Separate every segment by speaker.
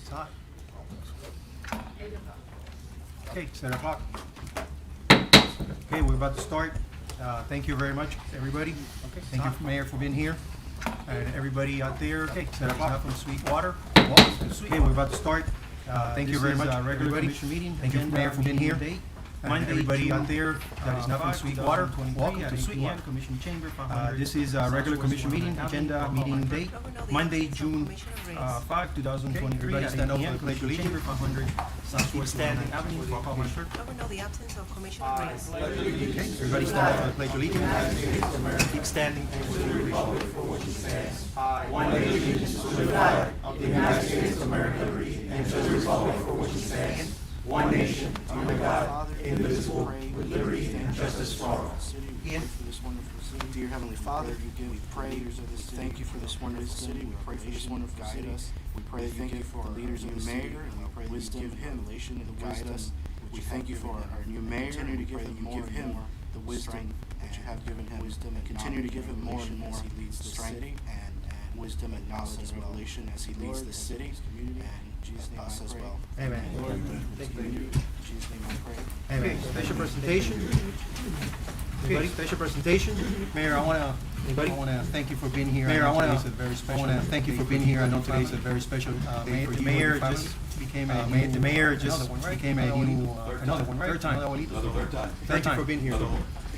Speaker 1: It's hot. Okay, 7 o'clock. Okay, we're about to start. Thank you very much, everybody. Okay, thank you, Mayor, for being here. And everybody out there, okay, 7 o'clock from Sweetwater. Welcome to Sweetwater. Okay, we're about to start. Thank you very much, regular commission meeting. Thank you, Mayor, for being here. And everybody out there that is not from Sweetwater, welcome to Sweetwater. Commission Chamber. This is a regular commission meeting, agenda meeting date, Monday, June 5, 2023. Everybody stand up for the pledge of allegiance. 500 Southwest Standing Avenue. Call my clerk.
Speaker 2: Governor, the absence of Commissioner Reyes.
Speaker 1: Okay, everybody stand up for the pledge of allegiance. Keep standing.
Speaker 3: One nation, under God, indivisible, with liberty and justice for all.
Speaker 4: Ian, for this wonderful city. Dear Heavenly Father, we pray of this thank you for this wonderful city. We pray for this wonderful city. We pray thank you for the leaders of the mayor, and we pray wisdom, give him revelation and guide us. We thank you for our new mayor, and we pray that you give him the wisdom that you have given him, wisdom, and continue to give him more and more as he leads the city, and wisdom and knowledge and revelation as he leads the city, and us as well.
Speaker 1: Amen.
Speaker 4: Thank you. In Jesus' name I pray.
Speaker 1: Okay, special presentation. Anybody? Special presentation. Mayor, I want to thank you for being here. Mayor, I want to thank you for being here. I know today's a very special day for you. The mayor just became a new, another one, right? Third time. Thank you for being here.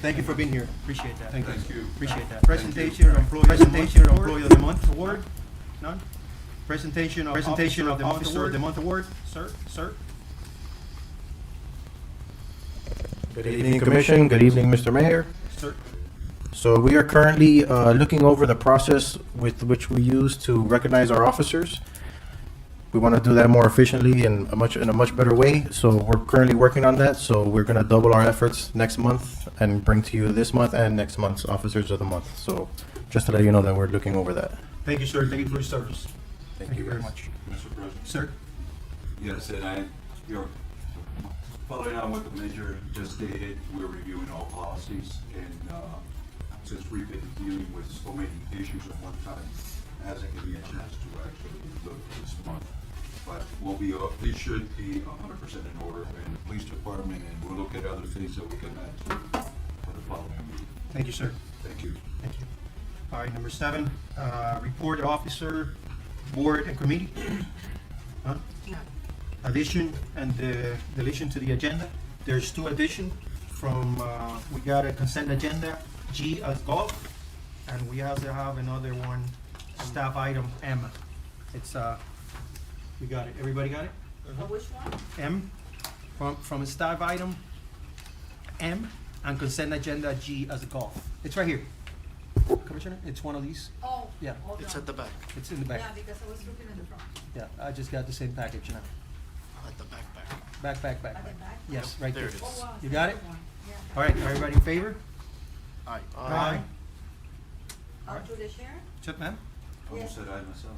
Speaker 1: Thank you for being here. Appreciate that. Thank you. Appreciate that. Presentation of Employee of the Month Award. None. Presentation of Officer of the Month Award. Sir.
Speaker 5: Good evening, Commission. Good evening, Mr. Mayor.
Speaker 1: Sir.
Speaker 5: So we are currently looking over the process with which we use to recognize our officers. We want to do that more efficiently and in a much better way. So we're currently working on that. So we're going to double our efforts next month and bring to you this month and next month's Officers of the Month. So just to let you know that we're looking over that.
Speaker 1: Thank you, sir. Thank you for your service.
Speaker 5: Thank you
Speaker 1: very much.
Speaker 6: Mr. President.
Speaker 1: Sir.
Speaker 6: Yes, and you're following on what the Major just stated, we're reviewing all policies, and since we've been dealing with so many issues at one time, it hasn't given me a chance to actually look this month. But we should be 100% in order in the police department, and we'll look at other things that we can add to for the following meeting.
Speaker 1: Thank you, sir.
Speaker 6: Thank you.
Speaker 1: Thank you. All right, number 7, report officer, board and committee. Addition and deletion to the agenda. There's 2 additions from, we got a consent agenda, G as golf, and we also have another one, staff item M. It's, we got it. Everybody got it?
Speaker 2: Which one?
Speaker 1: M, from a staff item, M, and consent agenda, G as golf. It's right here. Commissioner, it's one of these.
Speaker 2: Oh.
Speaker 1: Yeah.
Speaker 2: Hold
Speaker 4: It's
Speaker 2: on.
Speaker 4: at the back.
Speaker 1: It's in the back.
Speaker 2: Yeah, because I was looking at the front.
Speaker 1: Yeah, I just got the same package now.
Speaker 4: At the back.
Speaker 1: Back.
Speaker 2: At the back?
Speaker 1: Yes, right
Speaker 4: There
Speaker 1: there.
Speaker 4: it
Speaker 2: Oh,
Speaker 4: is.
Speaker 2: wow.
Speaker 1: You got it?
Speaker 2: One. Yeah.
Speaker 1: All right, everybody in favor?
Speaker 4: Aye.
Speaker 1: Aye.
Speaker 2: Up to the chair?
Speaker 1: Chip, ma'am?
Speaker 6: Almost said I myself.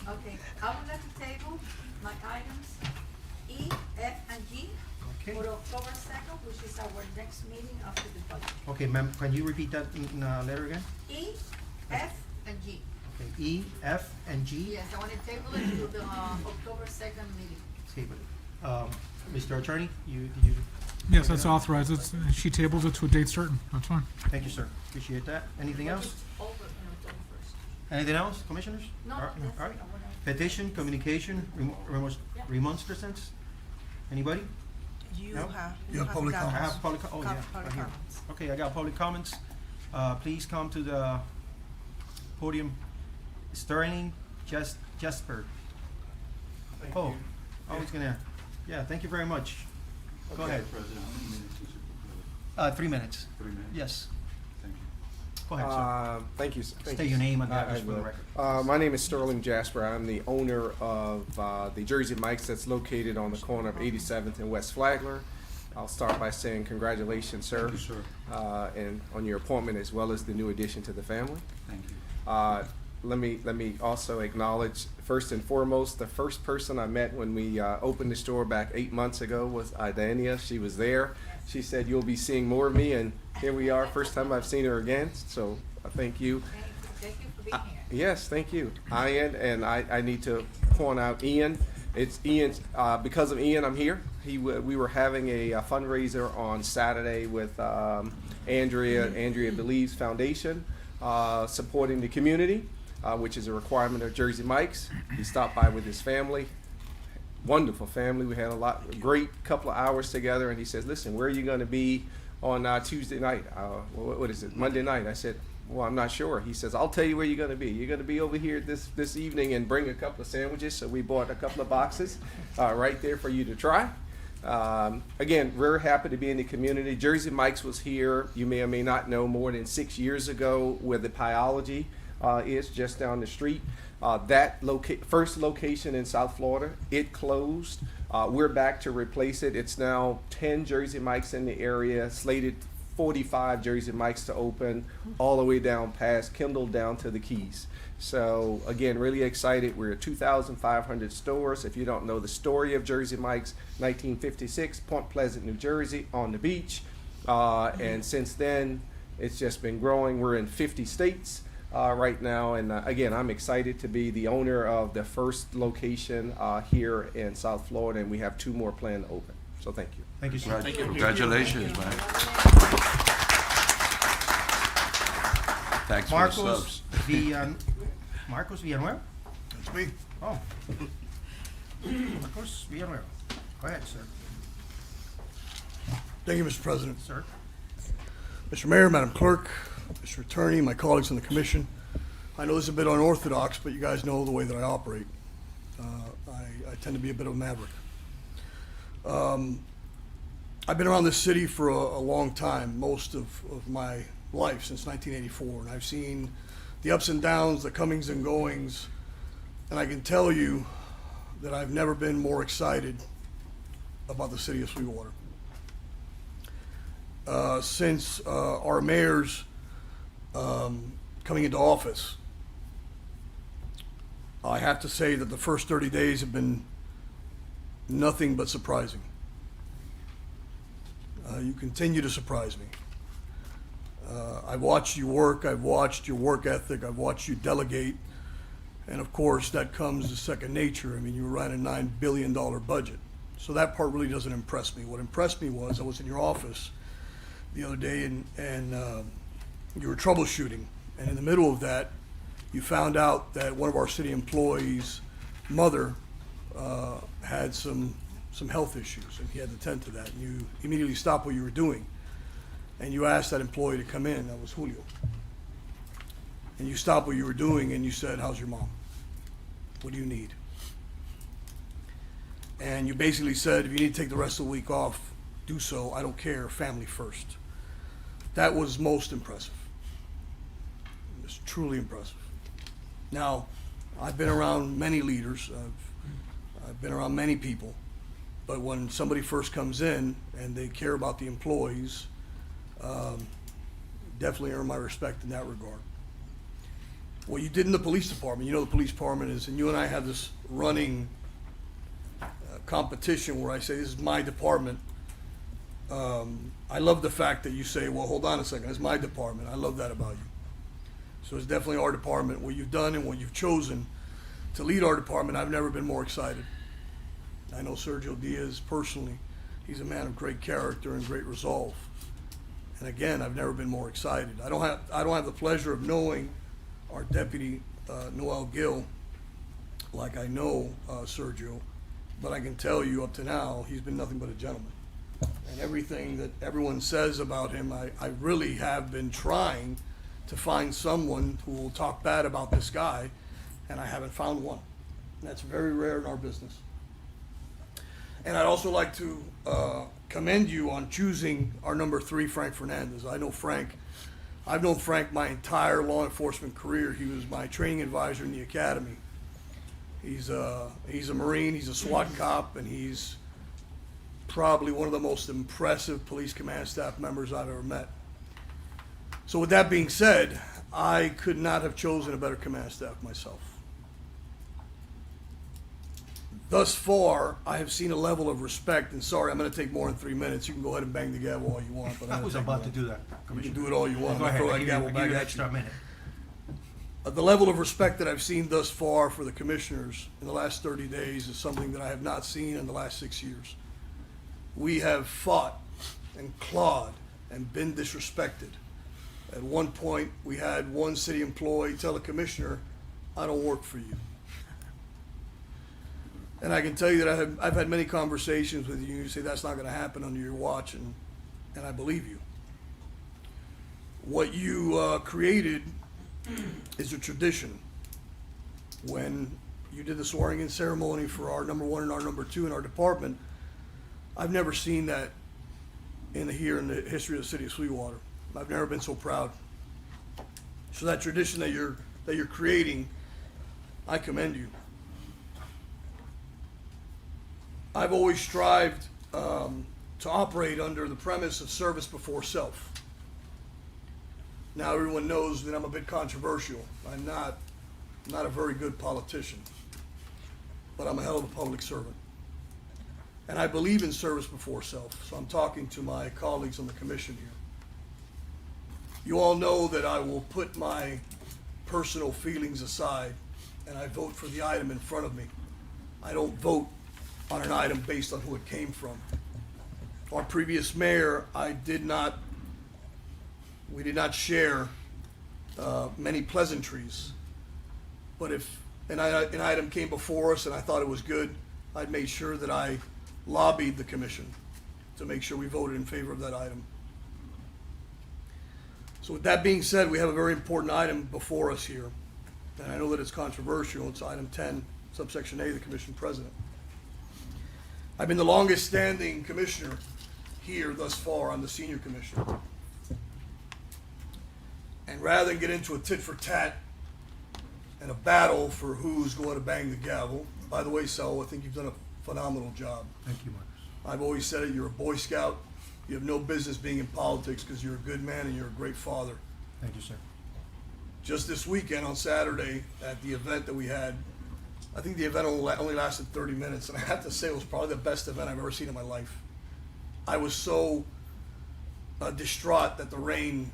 Speaker 2: Okay, I would like to table my items E, F, and G
Speaker 1: Okay.
Speaker 2: for October 2nd, which is our next meeting after the budget.
Speaker 1: Okay, ma'am, can you repeat that in letter again?
Speaker 2: E, F, and G.
Speaker 1: Okay, E, F, and G.
Speaker 2: Yes, I want to table it to the October 2nd meeting.
Speaker 1: Table it. Mr. Attorney, you,
Speaker 7: Yes, that's authorized. She tables it to a date certain. That's fine.
Speaker 1: thank you, sir. Appreciate that. Anything else?
Speaker 2: Over, October 1st.
Speaker 1: Anything else, commissioners?
Speaker 2: No,
Speaker 1: All right,
Speaker 2: that's it.
Speaker 1: all right.
Speaker 2: I wanna-
Speaker 1: Petition, communication, remonstrance? Anybody?
Speaker 2: You
Speaker 1: No?
Speaker 2: have
Speaker 1: I have public, oh, yeah,
Speaker 2: Public
Speaker 1: right here.
Speaker 2: comments.
Speaker 1: Okay, I got public comments. Please come to the podium. Sterling Jasper. Oh, I was gonna, yeah, thank you very much. Go
Speaker 6: Okay,
Speaker 1: ahead.
Speaker 6: President, how many minutes is it?
Speaker 1: 3 minutes.
Speaker 6: 3 minutes?
Speaker 1: Yes,
Speaker 6: Thank you.
Speaker 1: go ahead, sir.
Speaker 8: Thank you. Thank
Speaker 1: State
Speaker 8: you.
Speaker 1: your name and
Speaker 8: I
Speaker 1: address for the
Speaker 8: will.
Speaker 1: record.
Speaker 8: My name is Sterling Jasper. I'm the owner of the Jersey Mike's that's located on the corner of 87th and West Flagler. I'll start by saying congratulations, sir.
Speaker 6: Thank you, sir.
Speaker 8: And on your appointment as well as the new addition to the family.
Speaker 6: Thank you.
Speaker 8: Let me also acknowledge, first and foremost, the first person I met when we opened the store back 8 months ago was Idania. She was there. She said, "You'll be seeing more of me," and here we are, first time I've seen her again, so I thank you.
Speaker 2: Thank you for being here.
Speaker 8: Yes, thank you. Ian, and I need to point out Ian. It's Ian's, because of Ian, I'm here. We were having a fundraiser on Saturday with Andrea Believes Foundation, supporting the community, which is a requirement of Jersey Mike's. He stopped by with his family. Wonderful family. We had a great couple of hours together, and he says, listen, where are you going to be on Tuesday night? What is it? Monday night. I said, well, I'm not sure. He says, I'll tell you where you're going to be. You're going to be over here this evening and bring a couple of sandwiches. So we bought a couple of boxes right there for you to try. Again, very happy to be in the community. Jersey Mike's was here, you may or may not know, more than 6 years ago, where the Pyology is just down the street. That first location in South Florida, it closed. We're back to replace it. It's now 10 Jersey Mike's in the area, slated 45 Jersey Mike's to open, all the way down past Kendall down to the Keys. So again, really excited. We're at 2,500 stores. If you don't know the story of Jersey Mike's, 1956, Point Pleasant, New Jersey, on the beach. And since then, it's just been growing. We're in 50 states right now. And again, I'm excited to be the owner of the first location here in South Florida, and we have 2 more planned to open. So thank you.
Speaker 1: Thank you, sir.
Speaker 3: Congratulations, man. Thanks for the
Speaker 1: Marcos
Speaker 3: subs.
Speaker 1: Marcos Villanueva?
Speaker 9: That's me.
Speaker 1: Oh. Marcos Villanueva. Go ahead, sir.
Speaker 9: Thank you, Mr. President.
Speaker 1: Sir.
Speaker 9: Mr. Mayor, Madam Clerk, Mr. Attorney, my colleagues on the commission. I know this is a bit unorthodox, but you guys know the way that I operate. I tend to be a bit of a maverick. I've been around this city for a long time, most of my life, since 1984, and I've seen the ups and downs, the comings and goings, and I can tell you that I've never been more excited about the city of Sweetwater. Since our mayor's coming into office, I have to say that the first 30 days have been nothing but surprising. You continue to surprise me. I've watched you work, I've watched your work ethic, I've watched you delegate, and of course that comes as second nature. I mean, you ran a $9 billion budget, so that part really doesn't impress me. What impressed me was I was in your office the other day and you were troubleshooting, and in the middle of that you found out that one of our city employees' mother had some health issues, and he had to tend to that, and you immediately stopped what you were doing and you asked that employee to come in. That was Julio. And you stopped what you were doing and you said, how's your mom? What do you need? And you basically said, if you need to take the rest of the week off, do so. I don't care. Family first. That was most impressive. It was truly impressive. Now, I've been around many leaders. I've been around many people. But when somebody first comes in and they care about the employees, definitely earn my respect in that regard. What you did in the police department, you know the police department is, and you and I have this running competition where I say, this is my department. I love the fact that you say, well, hold on a second, it's my department. I love that about you. So it's definitely our department. What you've done and what you've chosen to lead our department, I've never been more excited. I know Sergio Diaz personally. He's a man of great character and great resolve. And again, I've never been more excited. I don't have the pleasure of knowing our deputy, Noel Gill, like I know Sergio, but I can tell you up to now, he's been nothing but a gentleman. And everything that everyone says about him, I really have been trying to find someone who will talk bad about this guy, and I haven't found one. That's very rare in our business. And I'd also like to commend you on choosing our number 3, Frank Fernandez. I've known Frank my entire law enforcement career. He was my training advisor in the academy. He's a Marine, he's a SWAT cop, and he's probably one of the most impressive police command staff members I've ever met. So with that being said, I could not have chosen a better command staff myself. Thus far, I have seen a level of respect, and sorry, I'm going to take more than 3 minutes. You can go ahead and bang the gavel all you want. But
Speaker 1: I was about to do that,
Speaker 9: You can
Speaker 1: Commissioner.
Speaker 9: do it all you want.
Speaker 1: Go
Speaker 9: I'll
Speaker 1: ahead,
Speaker 9: throw
Speaker 1: I'll
Speaker 9: that
Speaker 1: give
Speaker 9: gavel
Speaker 1: you
Speaker 9: back
Speaker 1: an
Speaker 9: at
Speaker 1: extra
Speaker 9: you.
Speaker 1: minute.
Speaker 9: The level of respect that I've seen thus far for the commissioners in the last 30 days is something that I have not seen in the last 6 years. We have fought and clawed and been disrespected. At one point, we had one city employee tell a commissioner, "I don't work for you." And I can tell you that I've had many conversations with you. You say that's not going to happen under your watch, and I believe you. What you created is a tradition. When you did the swearing-in ceremony for our number one and our number two in our department, I've never seen that here in the history of the city of Sweetwater. I've never been so proud. So that tradition that you're creating, I commend you. I've always strived to operate under the premise of service before self. Now everyone knows that I'm a bit controversial. I'm not a very good politician, but I'm a hell of a public servant. And I believe in service before self, so I'm talking to my colleagues on the commission here. You all know that I will put my personal feelings aside and I vote for the item in front of me. I don't vote on an item based on who it came from. Our previous mayor, we did not share many pleasantries. But if an item came before us and I thought it was good, I'd made sure that I lobbied the commission to make sure we voted in favor of that item. So with that being said, we have a very important item before us here. And I know that it's controversial. It's item 10, subsection A, the commission president. I've been the longest standing commissioner here thus far. I'm the senior commissioner. And rather than get into a tit for tat and a battle for who's going to bang the gavel, by the way, Sal, I think you've done a phenomenal job.
Speaker 1: Thank you, Marcus.
Speaker 9: I've always said it, you're a Boy Scout. You have no business being in politics because you're a good man and you're a great father.
Speaker 1: Thank you, sir.
Speaker 9: Just this weekend on Saturday at the event that we had, I think the event only lasted 30 minutes, and I have to say it was probably the best event I've ever seen in my life. I was so distraught that the rain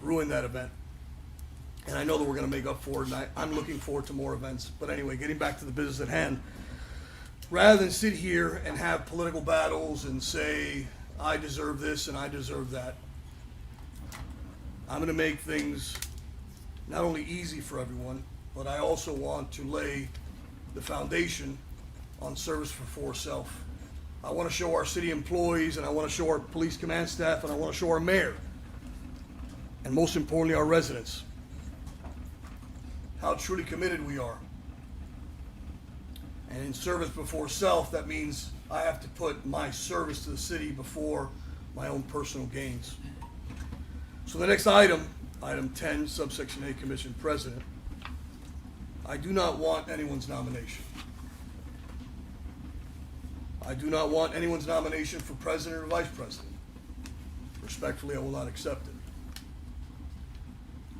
Speaker 9: ruined that event. And I know that we're going to make up for it, and I'm looking forward to more events. But anyway, getting back to the business at hand, rather than sit here and have political battles and say, I deserve this and I deserve that, I'm going to make things not only easy for everyone, but I also want to lay the foundation on service before self. I want to show our city employees, and I want to show our police command staff, and I want to show our mayor, and most importantly, our residents, how truly committed we are. And in service before self, that means I have to put my service to the city before my own personal gains. So the next item, item 10, subsection A, commission president. I do not want anyone's nomination. I do not want anyone's nomination for president or vice president. Respectfully, I will not accept it.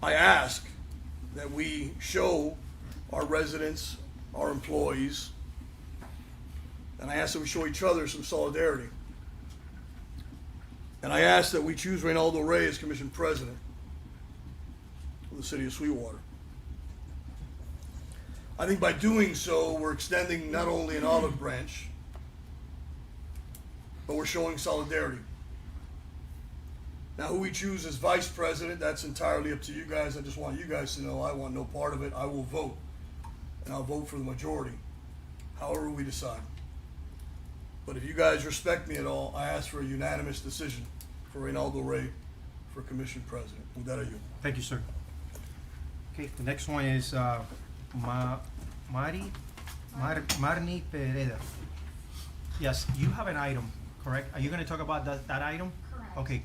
Speaker 9: I ask that we show our residents, our employees, and I ask that we show each other some solidarity. And I ask that we choose Reynaldo Rey as commission president of the city of Sweetwater. I think by doing so, we're extending not only an olive branch, but we're showing solidarity. Now, who we choose as vice president, that's entirely up to you guys. I just want you guys to know I want no part of it. I will vote, and I'll vote for the majority, however we decide. But if you guys respect me at all, I ask for a unanimous decision for Reynaldo Rey for commission president. With that, I yield.
Speaker 1: Thank you, sir. Okay, the next one is Marni Pereda. Yes, you have an item, correct? Are you going to talk about that item?
Speaker 10: Correct.
Speaker 1: Okay,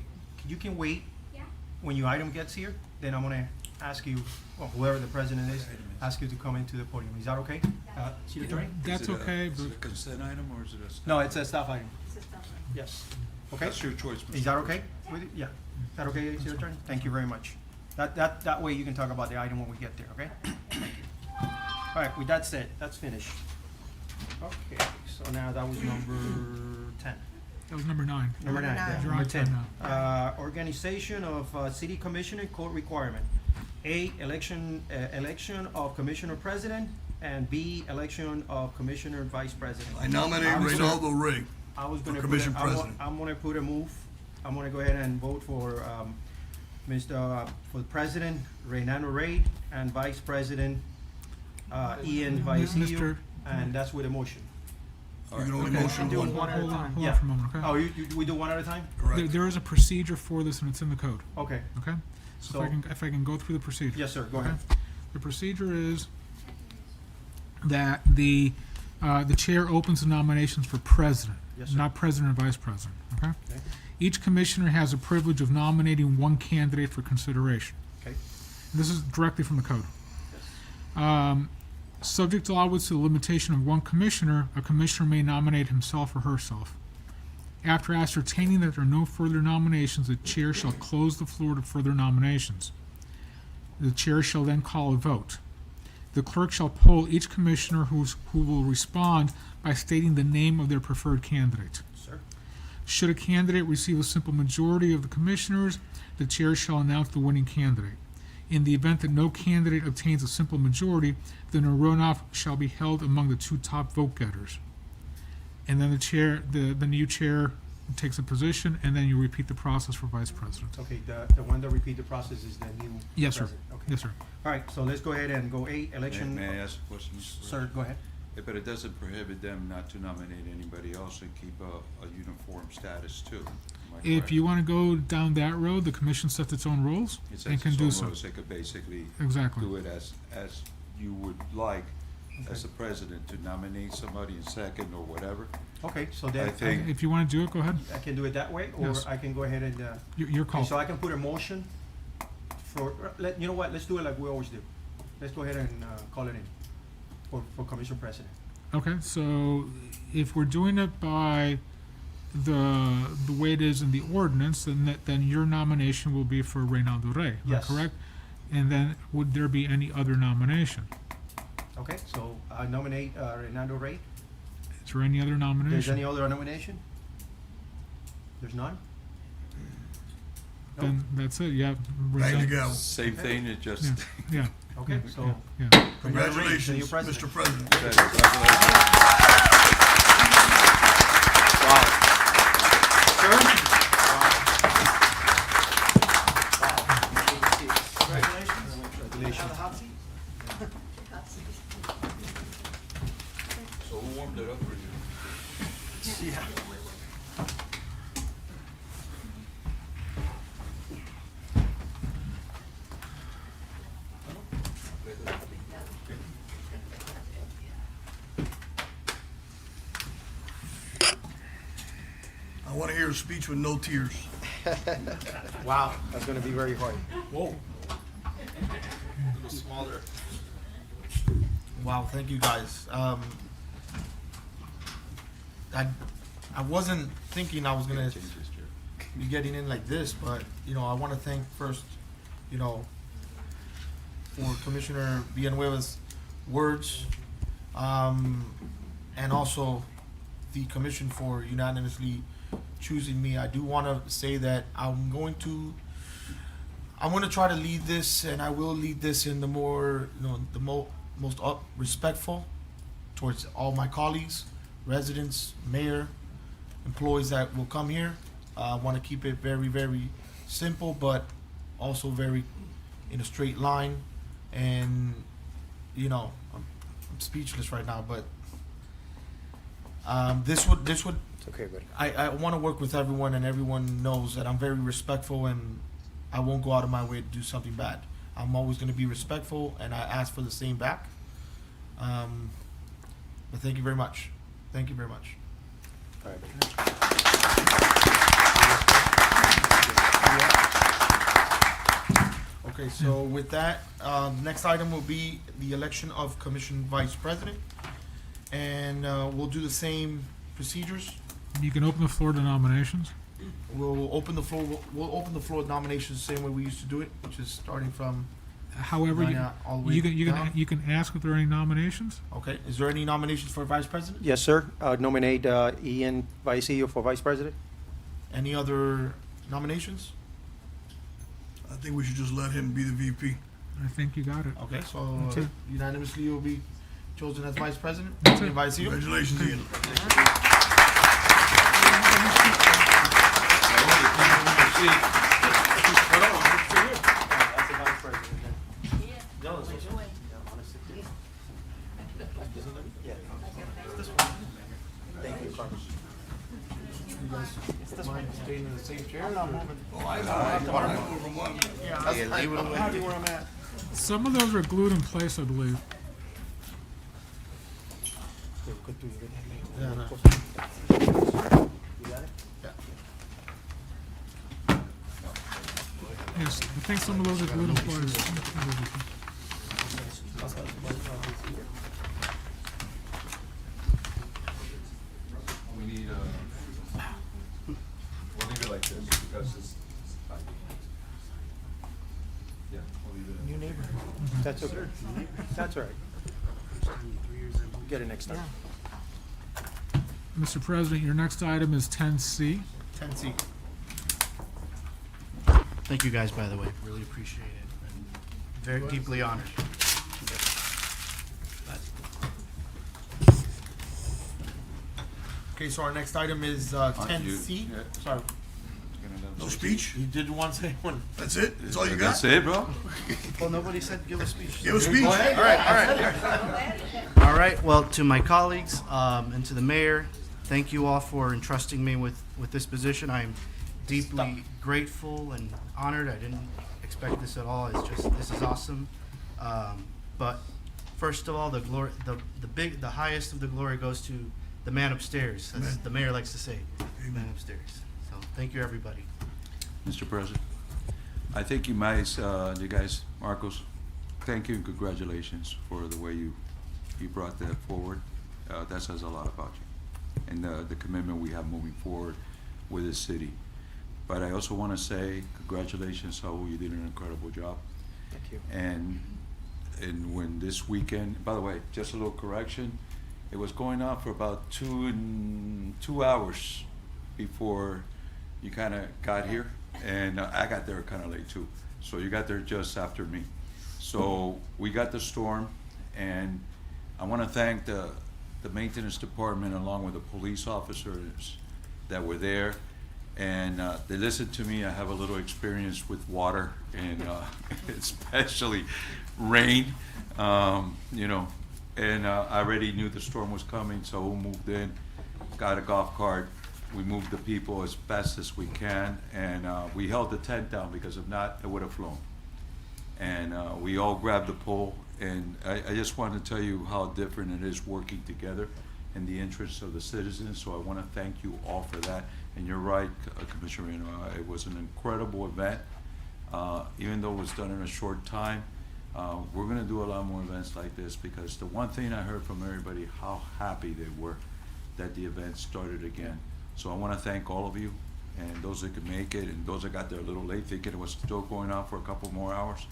Speaker 1: you can wait.
Speaker 10: Yeah.
Speaker 1: When your item gets here, then I'm going to ask you, or whoever the president is, ask you to come into the podium. Is that okay? City Attorney?
Speaker 7: That's okay,
Speaker 6: Is it a
Speaker 7: but
Speaker 6: consent item or is it a? staff?
Speaker 1: No, it's a staff item.
Speaker 2: It's a stuff.
Speaker 1: Yes. Okay?
Speaker 6: That's your choice, Mr.
Speaker 1: Is that okay with you? Yeah. Is that okay, City Attorney? Thank you very much. That way you can talk about the item when we get there, okay? Thank you. All right, with that said, that's finished. Okay, so now that was number 10.
Speaker 7: that was number 9.
Speaker 1: Number 9, yeah,
Speaker 7: You're
Speaker 1: number
Speaker 7: on
Speaker 1: 10.
Speaker 7: 10 now.
Speaker 1: Organization of City Commission and Code Requirement. A, election of Commissioner President, and B, election of Commissioner Vice President.
Speaker 9: I nominate Reynaldo Ray.
Speaker 1: I was gonna
Speaker 9: for
Speaker 1: put a-
Speaker 9: Commission
Speaker 1: I'm wa-
Speaker 9: President.
Speaker 1: I'm gonna put a move. I'm gonna go ahead and vote for, for President, Reynaldo Ray, and Vice President, Ian Vaicio,
Speaker 7: Mr.
Speaker 1: and that's with a motion.
Speaker 9: You can only
Speaker 1: Okay.
Speaker 9: motion
Speaker 1: Do
Speaker 9: one.
Speaker 1: one at a
Speaker 7: Hold on,
Speaker 1: time.
Speaker 7: hold
Speaker 1: Yeah.
Speaker 7: on for a moment, okay?
Speaker 1: Oh, we do one at a time?
Speaker 9: Correct.
Speaker 7: There is a procedure for this, and it's in the code,
Speaker 1: Okay,
Speaker 7: okay? So
Speaker 1: So-
Speaker 7: if I can go through the procedure.
Speaker 1: yes, sir, go
Speaker 7: Okay.
Speaker 1: ahead.
Speaker 7: The procedure is that the chair opens the nominations for president,
Speaker 1: Yes, sir.
Speaker 7: not president or vice president, okay?
Speaker 1: Okay.
Speaker 7: Each commissioner has the privilege of nominating one candidate for consideration.
Speaker 1: Okay.
Speaker 7: This is directly from the code. Subject always to the limitation of one commissioner, a commissioner may nominate himself or herself. After ascertaining that there are no further nominations, the chair shall close the floor to further nominations. The chair shall then call a vote. The clerk shall poll each commissioner who will respond by stating the name of their preferred candidate.
Speaker 1: Sir,
Speaker 7: Should a candidate receive a simple majority of the commissioners, the chair shall announce the winning candidate. In the event that no candidate obtains a simple majority, then a runoff shall be held among the two top vote getters. And then the new chair takes a position, and then you repeat the process for vice president.
Speaker 1: okay, the one that repeat the process is the new
Speaker 7: Yes, sir.
Speaker 1: president. Okay.
Speaker 7: Yes, sir.
Speaker 1: All right, so let's go ahead and go A, election.
Speaker 6: May I ask a question?
Speaker 1: Sir, go ahead.
Speaker 6: But it doesn't prohibit them not to nominate anybody else and keep a uniform status too. Am I
Speaker 7: If
Speaker 6: correct?
Speaker 7: you want to go down that road, the commission sets its own rules
Speaker 6: It
Speaker 7: and
Speaker 6: says
Speaker 7: can
Speaker 6: it's
Speaker 7: do
Speaker 6: almost
Speaker 7: so.
Speaker 6: They could basically
Speaker 7: Exactly.
Speaker 6: do it as you would like, as the president, to nominate somebody in second or whatever.
Speaker 1: Okay, so
Speaker 6: I
Speaker 1: then
Speaker 6: think,
Speaker 7: If you want to do it, go ahead.
Speaker 1: I can do it that way, or
Speaker 7: Yes.
Speaker 1: I can go ahead and,
Speaker 7: Your
Speaker 1: okay,
Speaker 7: call.
Speaker 1: so I can put a motion for, you know what, let's do it like we always do. Let's go ahead and, call it in for Commission President.
Speaker 7: Okay, so if we're doing it by the way it is in the ordinance, then your nomination will be for Reynaldo Rey, am I
Speaker 1: Yes.
Speaker 7: correct? And then would there be any other nomination?
Speaker 1: Okay, so I nominate, Reynaldo Ray.
Speaker 7: Is there any other
Speaker 1: There's
Speaker 7: nomination?
Speaker 1: any other nomination? There's none? No?
Speaker 7: Then that's it, yeah.
Speaker 9: Bang the
Speaker 7: resign-
Speaker 9: gavel.
Speaker 6: same thing, it just.
Speaker 7: Yeah, yeah.
Speaker 1: Okay,
Speaker 7: yeah,
Speaker 1: so,
Speaker 7: yeah.
Speaker 1: Reynaldo Ray,
Speaker 9: Congratulations,
Speaker 1: new president.
Speaker 9: Mr. President.
Speaker 6: Congratulations. So who warmed it up for you?
Speaker 9: I want to hear a speech with no tears.
Speaker 5: Wow, that's gonna be very hard.
Speaker 9: Whoa.
Speaker 10: Wow, thank you guys. I wasn't thinking I was gonna
Speaker 6: Change this chair.
Speaker 10: be getting in like this, but I want to thank first, for Commissioner Villanueva's words, and also the commission for unanimously choosing me. I do want to say that I'm going to try to lead this, and I will lead this in the more, most respectful towards all my colleagues, residents, mayor, employees that will come here. I want to keep it very, very simple, but also very in a straight line. And I'm speechless right now, but this would
Speaker 5: Okay, buddy.
Speaker 10: I want to work with everyone, and everyone knows that I'm very respectful, and I won't go out of my way to do something bad. I'm always going to be respectful, and I ask for the same back. But thank you very much. Thank you very much.
Speaker 5: All right, buddy.
Speaker 10: Okay, so with that, next item will be the election of Commission Vice President, and we'll do the same procedures.
Speaker 7: You can open the floor to nominations.
Speaker 10: We'll open the floor. We'll open the floor nominations the same way we used to do it, which is starting from.
Speaker 7: However,
Speaker 10: all the way
Speaker 7: you
Speaker 10: down.
Speaker 7: can ask if there are any nominations.
Speaker 10: Okay, is there any nominations for Vice President?
Speaker 5: Yes, sir. Nominate Ian Vaicio for Vice President.
Speaker 10: Any other nominations?
Speaker 9: I think we should just let him be the VP.
Speaker 7: I think you got it.
Speaker 10: Okay, so
Speaker 7: That's it.
Speaker 10: unanimously you will be chosen as vice president.
Speaker 7: That's it.
Speaker 10: Invite you.
Speaker 9: Congratulations, Ian.
Speaker 10: Mind staying in the same chair? Not moving.
Speaker 9: Oh, I know. I move from one.
Speaker 10: I'm happy where I'm at.
Speaker 7: Some of those are glued in place, I believe.
Speaker 10: Yeah, no.
Speaker 7: Yes, I think some of those are glued in place.
Speaker 6: We need, we'll leave it like this because it's, yeah, we'll leave it.
Speaker 5: New neighbor. That's okay. That's all right. Get it next time.
Speaker 7: Mr. President, your next item is 10C.
Speaker 10: 10C.
Speaker 4: Thank you guys, by the way. Really appreciate it. And very deeply honored.
Speaker 10: Okay, so our next item is 10C.
Speaker 6: Yeah.
Speaker 10: Sorry,
Speaker 9: No speech?
Speaker 10: you did want to say one.
Speaker 9: That's it? That's all you got?
Speaker 6: That's it, bro?
Speaker 4: Well, nobody said give a speech.
Speaker 9: Give a speech.
Speaker 4: All right. Well, to my colleagues and to the mayor, thank you all for entrusting me with this position. I'm deeply grateful and honored. I didn't expect this at all. It's just, this is awesome. But first of all, the glory, the highest of the glory goes to the man upstairs, as
Speaker 9: Amen.
Speaker 4: the mayor likes to say. Man upstairs. So thank you, everybody.
Speaker 6: Mr. President, I think you guys, Marcos, thank you and congratulations for the way you brought that forward. That says a lot about you and the commitment we have moving forward with the city. But I also want to say congratulations, Saul, you did an incredible job.
Speaker 5: Thank you.
Speaker 6: And when this weekend, by the way, just a little correction, it was going on for about 2 hours before you kind of got here, and I got there kind of late too. So you got there just after me. So we got the storm, and I want to thank the maintenance department along with the police officers that were there, and they listened to me. I have a little experience with water and especially rain, you know. And I already knew the storm was coming, so we moved in, got a golf cart. We moved the people as best as we can, and we held the tent down because if not, it would have flown. And we all grabbed the pole, and I just want to tell you how different it is working together in the interests of the citizens. So I want to thank you all for that. And you're right, Commissioner Reno, it was an incredible event. Even though it was done in a short time, we're going to do a lot more events like this, because the one thing I heard from everybody, how happy they were that the event started again. So I want to thank all of you, and those that could make it, and those that got there a little late thinking it was still going on for a couple more hours.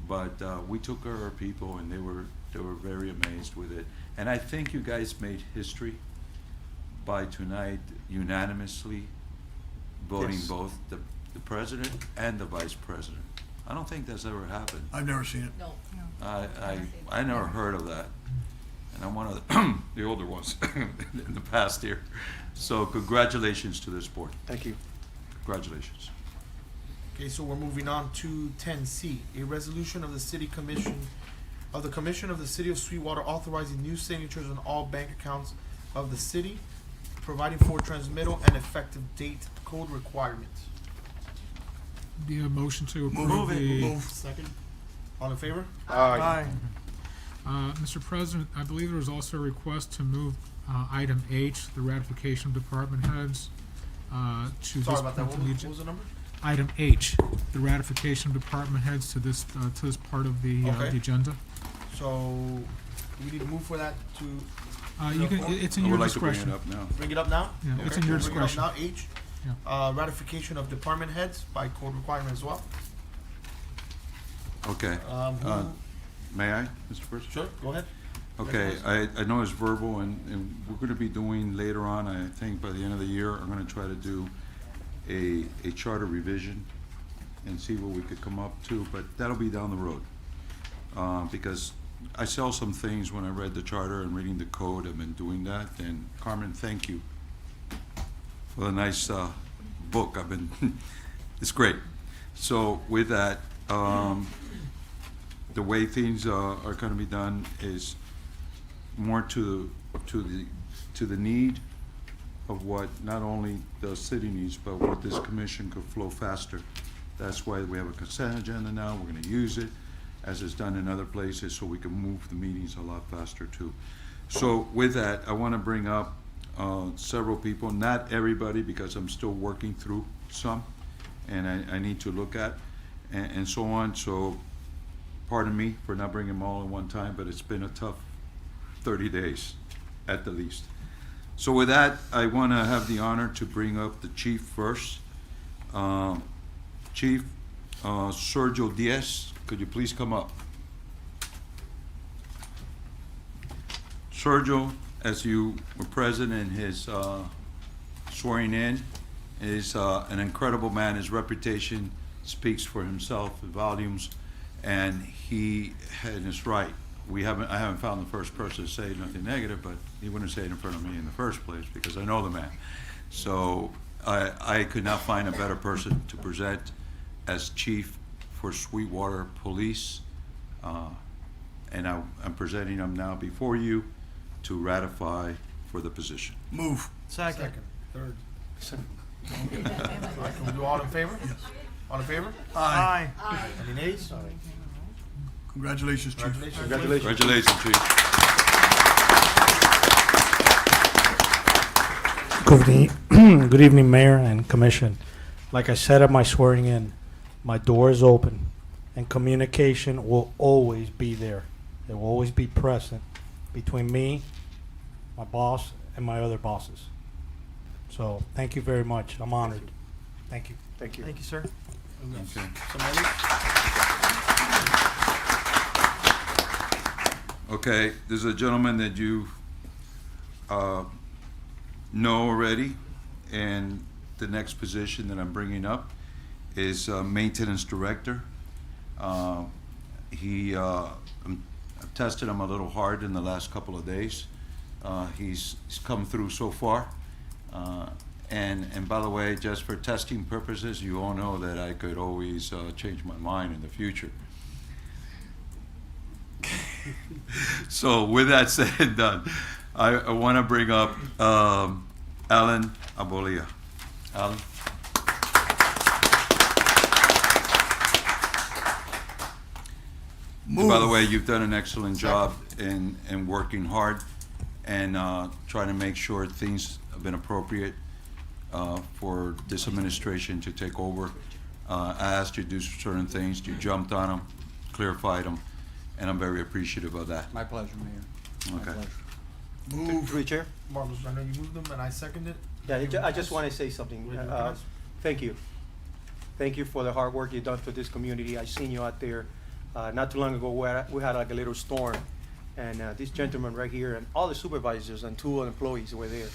Speaker 6: But we took care of our people, and they were very amazed with it. And I think you guys made history by tonight unanimously voting
Speaker 10: Yes.
Speaker 6: both the president and the vice president. I don't think that's ever happened.
Speaker 9: I've never seen it.
Speaker 2: No.
Speaker 6: I never heard of that, and I'm one of the older ones in the past here. So congratulations to this board.
Speaker 5: Thank you.
Speaker 6: Congratulations.
Speaker 10: Okay, so we're moving on to 10C, a resolution of the City Commission, of the Commission of the City of Sweetwater authorizing new signatures on all bank accounts of the city, providing for transmittal and effective date code requirements.
Speaker 7: Be a motion to approve
Speaker 9: Move it.
Speaker 7: the.
Speaker 9: Move.
Speaker 10: Second. All in favor?
Speaker 5: Aye.
Speaker 7: Mr. President, I believe there was also a request to move item H, the ratification of department heads, to this
Speaker 10: Sorry about that.
Speaker 7: point
Speaker 10: What
Speaker 7: in the
Speaker 10: was
Speaker 7: agenda.
Speaker 10: the number?
Speaker 7: Item H, the ratification of department heads to this part of the
Speaker 10: Okay.
Speaker 7: agenda.
Speaker 10: So, do we need to move for that to
Speaker 7: You can, it's in
Speaker 6: I
Speaker 7: your
Speaker 6: would like to bring
Speaker 7: discretion.
Speaker 6: it up now.
Speaker 10: bring it up now?
Speaker 7: Yeah, it's
Speaker 10: Okay,
Speaker 7: in your
Speaker 10: we'll bring it up
Speaker 7: discretion.
Speaker 10: now, H. Ratification of department heads by code requirement as well.
Speaker 6: Okay.
Speaker 10: Who-
Speaker 6: May I, Mr. President?
Speaker 10: Sure, go ahead.
Speaker 6: Okay, I know it's verbal, and we're going to be doing later on, I think by the end of the year, I'm going to try to do a charter revision and see what we could come up to, but that'll be down the road. because I saw some things when I read the charter and reading the code. I've been doing that. And Carmen, thank you for the nice book. It's great. So with that, the way things are going to be done is more to the need of what not only the city needs, but what this commission could flow faster. That's why we have a consent agenda now. We're going to use it, as is done in other places, so we can move the meetings a lot faster too. So with that, I want to bring up several people, not everybody, because I'm still working through some, and I need to look at, and so on. So pardon me for not bringing them all at one time, but it's been a tough 30 days at the least. So with that, I want to have the honor to bring up the chief first. Chief Sergio Diaz, could you please come up? Sergio, as you were present in his swearing in, is an incredible man. His reputation speaks for himself in volumes, and he is right. I haven't found the first person to say nothing negative, but he wouldn't say it in front of me in the first place because I know the man. So I could not find a better person to present as chief for Sweetwater Police, and I'm presenting him now before you to ratify for the position.
Speaker 9: Move.
Speaker 10: Second. Third. Can we do all in favor?
Speaker 9: Yes.
Speaker 10: All in favor?
Speaker 9: Aye.
Speaker 10: Any nays?
Speaker 9: Congratulations, Chief.
Speaker 6: Congratulations, Chief.
Speaker 11: Good evening, Mayor and Commission. Like I said at my swearing in, my door is open and communication will always be there. It will always be present between me, my boss, and my other bosses. So thank you very much. I'm honored. Thank you.
Speaker 5: Thank you.
Speaker 10: Thank you, sir.
Speaker 6: Okay.
Speaker 10: Somebody?
Speaker 6: Okay, there's a gentleman that you know already, and the next position that I'm bringing up is maintenance director. I've tested him a little hard in the last couple of days. He's come through so far. And by the way, just for testing purposes, you all know that I could always change my mind in the future. So with that said and done, I want to bring up Alan Abolia. Alan.
Speaker 9: Move.
Speaker 6: By the way, you've done an excellent job in working hard and trying to make sure things have been appropriate for this administration to take over. I asked you to do certain things, you jumped on them, clarified them, and I'm very appreciative of that.
Speaker 3: My pleasure, Mayor. My
Speaker 6: Okay.
Speaker 3: pleasure.
Speaker 9: Move.
Speaker 12: Through the chair?
Speaker 10: Marlos, I know you moved them and I seconded it.
Speaker 12: Yeah, I just want to say something.
Speaker 10: Would you recognize?
Speaker 12: Thank you. Thank you for the hard work you've done for this community. I seen you out there not too long ago. We had like a little storm, and this gentleman right here and all the supervisors and 2 employees were there.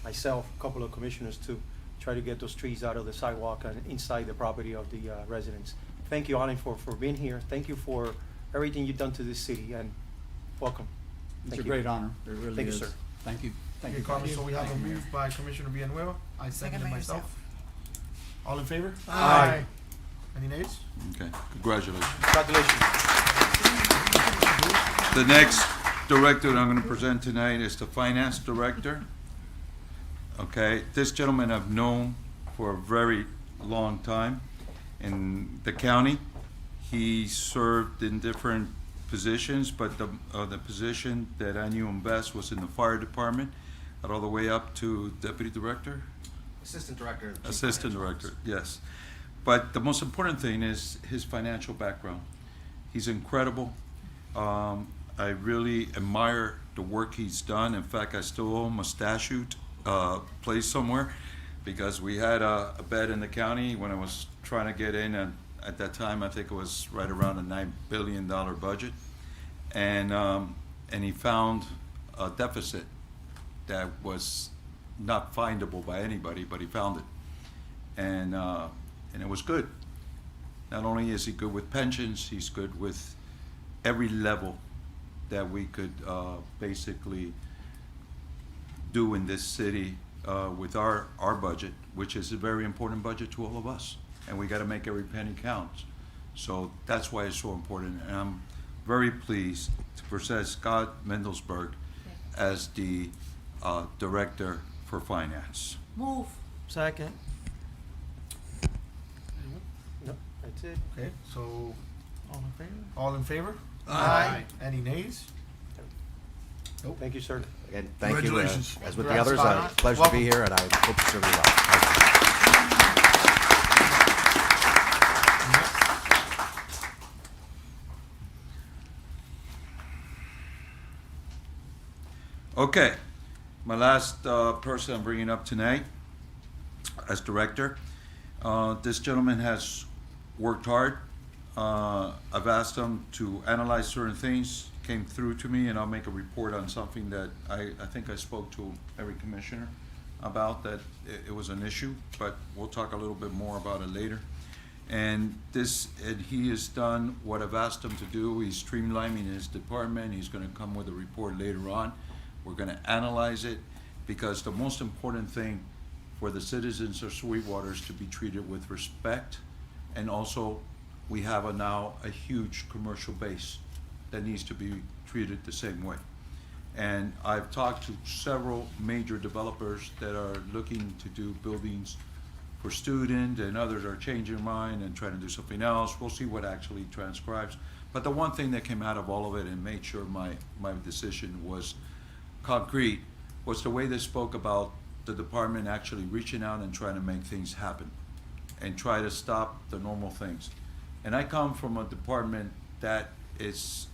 Speaker 12: Myself, a couple of commissioners too, try to get those trees out of the sidewalk and inside the property of the residents. Thank you, Alan, for being here. Thank you for everything you've done to this city, and welcome.
Speaker 3: It's
Speaker 12: Thank
Speaker 3: a
Speaker 12: you.
Speaker 3: great honor. It really
Speaker 12: Thank you,
Speaker 3: is.
Speaker 12: sir.
Speaker 3: Thank you. Thank
Speaker 10: Okay,
Speaker 3: you.
Speaker 10: Carmen, so we have a
Speaker 3: Thank you, Mayor.
Speaker 10: move by Commissioner Villanueva. I seconded
Speaker 2: by
Speaker 10: myself.
Speaker 2: yourself.
Speaker 10: All in favor?
Speaker 9: Aye.
Speaker 10: Any nays?
Speaker 6: Okay, congratulations.
Speaker 12: Congratulations.
Speaker 6: The next director that I'm going to present tonight is the finance director. Okay, this gentleman I've known for a very long time in the county. He served in different positions, but the position that I knew him best was in the fire department, and all the way up to deputy director.
Speaker 5: Assistant Director.
Speaker 6: Assistant director, yes. But the most important thing is his financial background. He's incredible. I really admire the work he's done. In fact, I still owe him a statute place somewhere because we had a bed in the county when I was trying to get in, and at that time I think it was right around a $9 billion budget, and he found a deficit that was not findable by anybody, but he found it, and it was good. Not only is he good with pensions, he's good with every level that we could basically do in this city with our budget, which is a very important budget to all of us. And we gotta make every penny count. So that's why it's so important. And I'm very pleased to present Scott Mendelsberg as the Director for Finance.
Speaker 2: Move.
Speaker 3: Second.
Speaker 12: No, that's it.
Speaker 10: Okay, so
Speaker 3: All in favor?
Speaker 10: all in favor?
Speaker 9: Aye.
Speaker 10: Any nays?
Speaker 12: Thank you, sir.
Speaker 13: Again, thank you.
Speaker 9: Congratulations.
Speaker 13: As with the
Speaker 10: Congrats,
Speaker 13: others,
Speaker 10: Scott.
Speaker 13: pleasure
Speaker 10: Welcome.
Speaker 13: to be here, and I hope to serve you well. Thank you.
Speaker 6: Okay, my last person I'm bringing up tonight as director. This gentleman has worked hard. I've asked him to analyze certain things, came through to me, and I'll make a report on something that I think I spoke to every commissioner about, that it was an issue, but we'll talk a little bit more about it later. And he has done what I've asked him to do. He's streamlining his department. He's gonna come with a report later on. We're gonna analyze it, because the most important thing for the citizens of Sweetwater is to be treated with respect. And also, we have now a huge commercial base that needs to be treated the same way. And I've talked to several major developers that are looking to do buildings for student, and others are changing their mind and trying to do something else. We'll see what actually transcribes. But the one thing that came out of all of it and made sure my decision was concrete was the way they spoke about the department actually reaching out and trying to make things happen and try to stop the normal things. And I come from a department that it's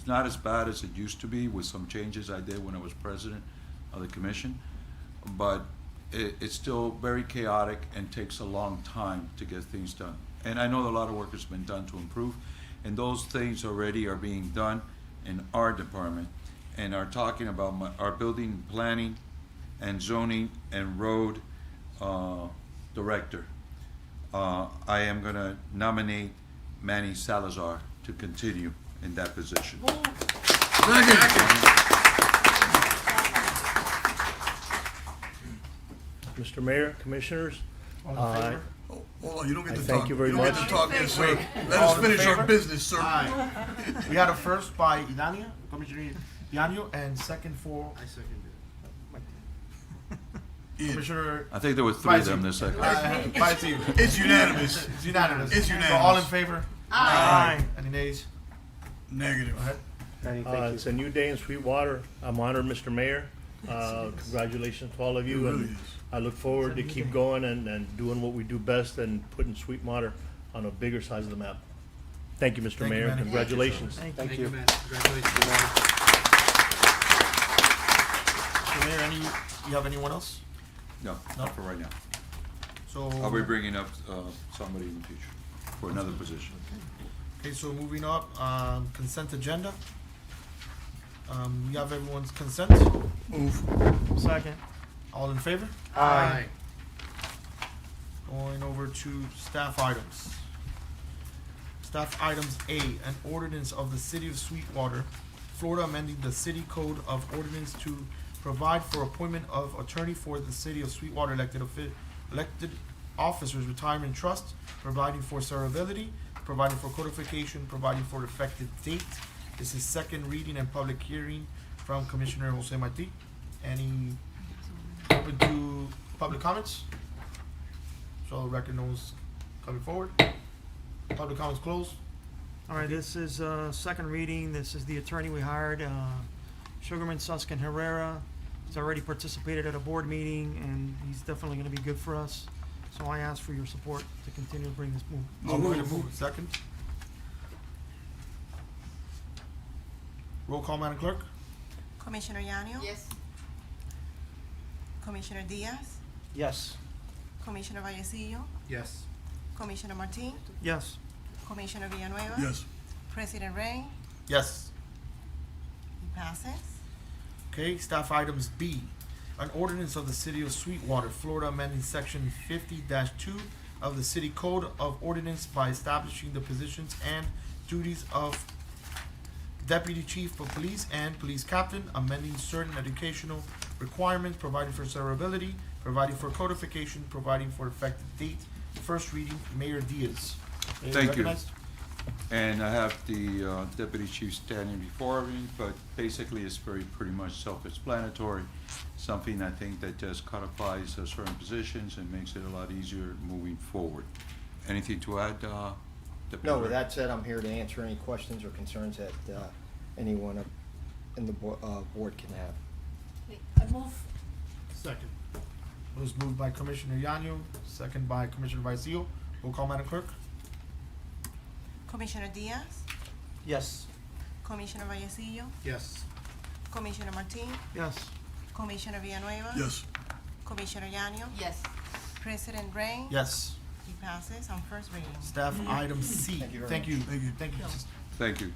Speaker 6: not as bad as it used to be, with some changes I did when I was president of the commission, but it's still very chaotic and takes a long time to get things done. And I know that a lot of work has been done to improve, and those things already are being done in our department, and are talking about our building planning and zoning and road director. I am gonna nominate Manny Salazar to continue in that position.
Speaker 14: Mr. Mayor, Commissioners,
Speaker 10: All in favor?
Speaker 9: Oh, hold on, you don't get
Speaker 14: I
Speaker 9: to
Speaker 14: thank
Speaker 9: talk.
Speaker 14: you very
Speaker 9: don't get
Speaker 14: much.
Speaker 9: to talk yet, sir. Let
Speaker 10: All
Speaker 9: us
Speaker 10: in
Speaker 9: finish
Speaker 10: favor?
Speaker 9: our business, sir.
Speaker 10: Aye. We had a first by Idania, Commissioner Ianio, and second for
Speaker 9: Ian.
Speaker 10: Commissioner.
Speaker 6: I think there were three of them this second.
Speaker 10: Five to you.
Speaker 9: It's unanimous.
Speaker 10: It's unanimous.
Speaker 9: It's
Speaker 10: So
Speaker 9: unanimous.
Speaker 10: all in favor?
Speaker 3: Aye.
Speaker 10: Any nays?
Speaker 9: Negative.
Speaker 10: Go ahead.
Speaker 12: Manny, thank you.
Speaker 14: it's a new day in Sweetwater. I'm honored, Mr. Mayor. Congratulations to all of
Speaker 9: It
Speaker 14: you,
Speaker 9: really
Speaker 14: and
Speaker 9: is.
Speaker 14: I look forward to keep going and doing what we do best and putting Sweetwater on a bigger size of the map. Thank you, Mr.
Speaker 10: Thank you,
Speaker 14: Mayor.
Speaker 10: Manny.
Speaker 14: Congratulations.
Speaker 12: Thank you.
Speaker 10: So Mayor, you have anyone else?
Speaker 6: No, not for right now.
Speaker 10: So.
Speaker 6: I'll be bringing up somebody in the future for another position.
Speaker 10: Okay, so moving up, consent agenda. We have everyone's consent.
Speaker 9: Move.
Speaker 3: Second.
Speaker 10: All in favor?
Speaker 12: Aye.
Speaker 10: Going over to staff items. Staff items A, an ordinance of the City of Sweetwater, Florida, amending the City Code of Ordinance to provide for appointment of attorney for the City of Sweetwater elected officers retirement trust, providing for severability, providing for codification, providing for effective date. This is second reading and public hearing from Commissioner Jose Marti. Any open to public comments? So the record knows coming forward. Public comments closed.
Speaker 3: All right, this is second reading. This is the attorney we hired, Sugarman Suskin Herrera. He's already participated at a board meeting, and he's definitely gonna be good for us. So I ask for your support to continue to bring this move.
Speaker 10: I'm going to move it. Second. Roll call, Madam Clerk.
Speaker 15: Commissioner Yanio?
Speaker 2: Yes.
Speaker 15: Commissioner Diaz?
Speaker 12: Yes.
Speaker 15: Commissioner Vallecillo?
Speaker 10: Yes.
Speaker 15: Commissioner Martin?
Speaker 3: Yes.
Speaker 15: Commissioner Villanueva?
Speaker 9: Yes.
Speaker 15: President Ray?
Speaker 10: Yes.
Speaker 15: It passes.
Speaker 10: Okay, staff items B. An ordinance of the City of Sweetwater, Florida, amending section 50-2 of the City Code of Ordinance by establishing the positions and duties of Deputy Chief of Police and Police Captain, amending certain educational requirements, providing for severability, providing for codification, providing for effective date. First reading, Mayor Diaz. Mayor,
Speaker 6: Thank you.
Speaker 10: recognized?
Speaker 6: And I have the deputy chief standing before me, but basically it's pretty much self-explanatory. Something I think that just codifies certain positions and makes it a lot easier moving forward. Anything to add, Deputy?
Speaker 16: No, with that said, I'm here to answer any questions or concerns that anyone in the board can have.
Speaker 2: Okay, I move.
Speaker 10: Second. It was moved by Commissioner Yanyo, second by Commissioner Vice-Seal. Roll call, Madam Clerk.
Speaker 15: Commissioner Diaz,
Speaker 12: Yes.
Speaker 15: Commissioner Vallecillo,
Speaker 10: Yes.
Speaker 15: Commissioner Martin,
Speaker 3: Yes.
Speaker 15: Commissioner Villanueva.
Speaker 9: Yes.
Speaker 15: Commissioner Yanio,
Speaker 2: Yes.
Speaker 15: President Ray.
Speaker 10: Yes.
Speaker 15: He passes on first reading.
Speaker 10: Staff item C.
Speaker 16: Thank you very
Speaker 10: Thank you.
Speaker 9: Thank you.
Speaker 10: Thank you.
Speaker 6: Thank you.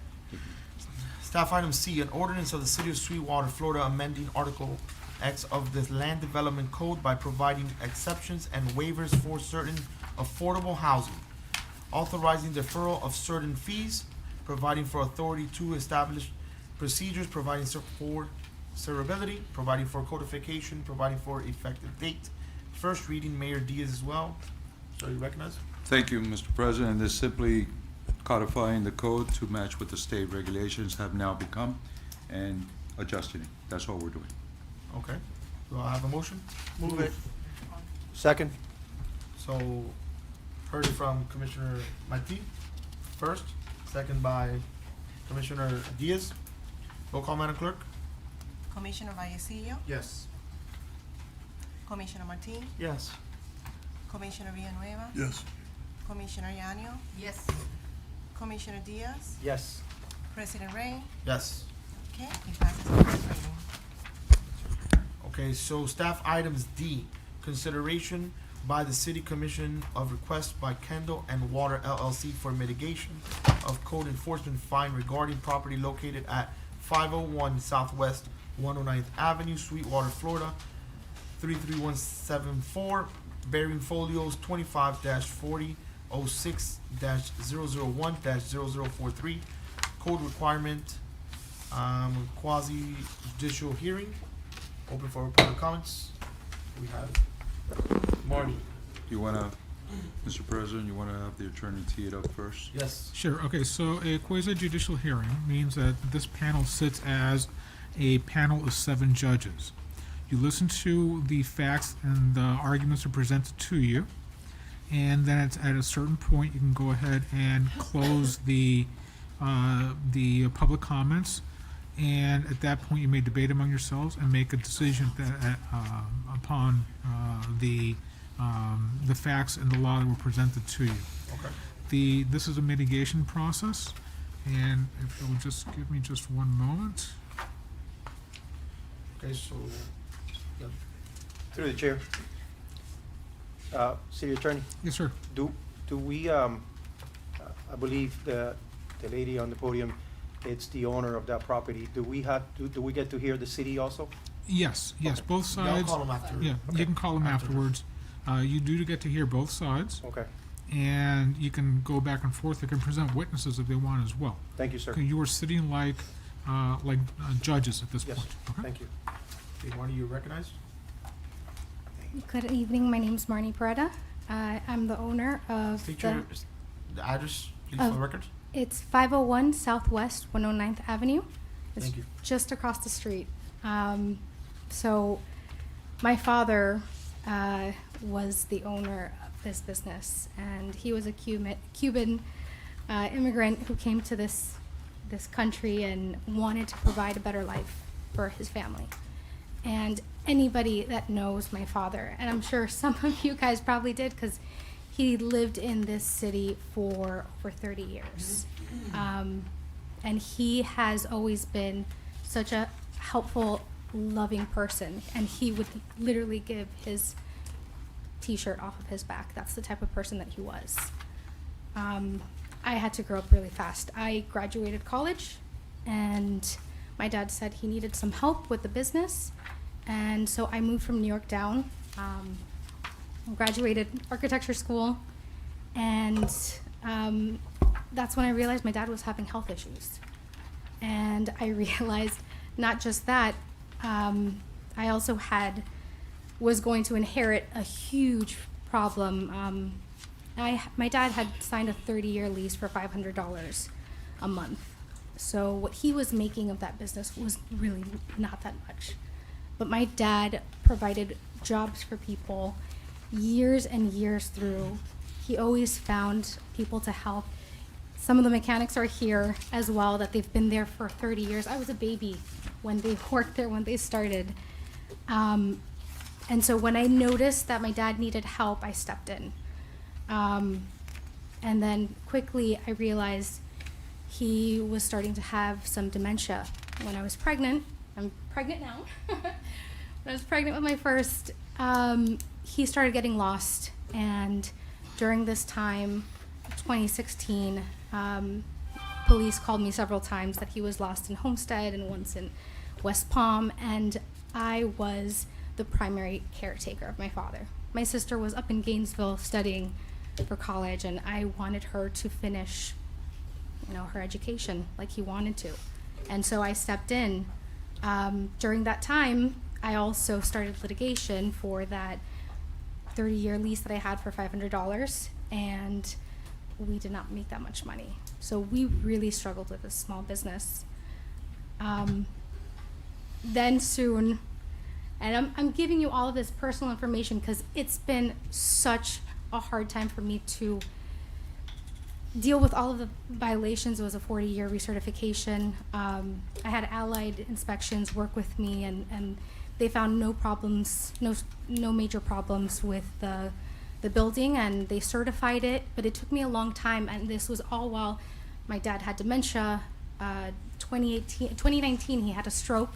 Speaker 10: Staff item C, an ordinance of the City of Sweetwater, Florida, amending Article X of the Land Development Code by providing exceptions and waivers for certain affordable housing, authorizing deferral of certain fees, providing for authority to establish procedures, providing for severability, providing for codification, providing for effective date. First reading, Mayor Diaz as well. So you recognize?
Speaker 6: Thank you, Mr. President. This simply codifying the code to match what the state regulations have now become and adjusting it. That's all we're doing.
Speaker 10: Okay. Do I have a motion?
Speaker 12: Move it. Second?
Speaker 10: So, heard it from Commissioner Marti first, second by Commissioner Diaz. Roll call, Madam Clerk.
Speaker 15: Commissioner Vallecillo,
Speaker 10: Yes.
Speaker 15: Commissioner Martin,
Speaker 3: Yes.
Speaker 15: Commissioner Villanueva,
Speaker 9: Yes.
Speaker 15: Commissioner Yanio,
Speaker 2: Yes.
Speaker 15: Commissioner Diaz,
Speaker 12: Yes.
Speaker 15: President Ray.
Speaker 10: Yes.
Speaker 15: Okay, he passes on first reading.
Speaker 10: Okay, so staff items D, consideration by the City Commission of request by Kendall and Water LLC for mitigation of code enforcement fine regarding property located at 501 Southwest 109th Avenue, Sweetwater, Florida, 33174, bearing folios 25-40, 06-001-0043, code requirement, quasi judicial hearing. Open for public comments. We have Marty.
Speaker 6: You wanna, Mr. President, you wanna have the attorney tee it up first?
Speaker 10: Yes.
Speaker 7: Sure, okay, so a quasi-judicial hearing means that this panel sits as a panel of 7 judges. You listen to the facts and the arguments are presented to you, and then at a certain point, you can go ahead and close the public comments, and at that point, you may debate among yourselves and make a decision that, upon the facts and the law that were presented to you.
Speaker 10: Okay.
Speaker 7: This is a mitigation process, and if you'll just give me just one moment.
Speaker 10: Okay, so, yeah.
Speaker 12: Through the chair. City Attorney,
Speaker 7: Yes, sir.
Speaker 12: do we, I believe the lady on the podium, it's the owner of that property. Do we get to hear the city also?
Speaker 7: Yes,
Speaker 12: Okay.
Speaker 7: both
Speaker 10: Y'all
Speaker 7: sides.
Speaker 10: call them after.
Speaker 7: Yeah,
Speaker 10: Okay.
Speaker 7: you can call them
Speaker 10: After.
Speaker 7: afterwards. You do get to hear both sides,
Speaker 12: Okay,
Speaker 7: and you can go back and forth. They can present witnesses if they want as well.
Speaker 12: thank you, sir.
Speaker 7: Okay, you are sitting like judges at this
Speaker 12: Yes,
Speaker 7: point. Okay.
Speaker 12: thank you.
Speaker 10: Okay, Marty, you recognized?
Speaker 17: Good evening. My name is Marnie Peretta. I'm the owner of
Speaker 10: State
Speaker 17: the,
Speaker 10: the address, please, for
Speaker 17: Of-
Speaker 10: the record.
Speaker 17: it's 501 Southwest 109th Avenue. It's
Speaker 10: Thank you.
Speaker 17: just across the street. So my father was the owner of this business, and he was a Cuban immigrant who came to this country and wanted to provide a better life for his family. And anybody that knows my father, and I'm sure some of you guys probably did, because he lived in this city for over 30 years. And he has always been such a helpful, loving person, and he would literally give his t-shirt off of his back. That's the type of person that he was. I had to grow up really fast. I graduated college, and my dad said he needed some help with the business, and so I moved from New York down, graduated architecture school, and that's when I realized my dad was having health issues. And I realized not just that, I also was going to inherit a huge problem. My dad had signed a 30-year lease for $500 a month. So what he was making of that business was really not that much. But my dad provided jobs for people years and years through. He always found people to help. Some of the mechanics are here as well, that they've been there for 30 years. I was a baby when they worked there, when they started. And so when I noticed that my dad needed help, I stepped in. And then quickly I realized he was starting to have some dementia. When I was pregnant, I'm pregnant now. When I was pregnant with my first, he started getting lost. And during this time, 2016, police called me several times that he was lost in Homestead and once in West Palm, and I was the primary caretaker of my father. My sister was up in Gainesville studying for college, and I wanted her to finish, her education like he wanted to. And so I stepped in. During that time, I also started litigation for that 30-year lease that I had for $500, and we did not make that much money. So we really struggled with this small business. Then soon, and I'm giving you all of this personal information because it's been such a hard time for me to deal with all of the violations. It was a 40-year recertification. I had Allied Inspections work with me, and they found no problems, no major problems with the building, and they certified it, but it took me a long time, and this was all while my dad had dementia. 2019, he had a stroke,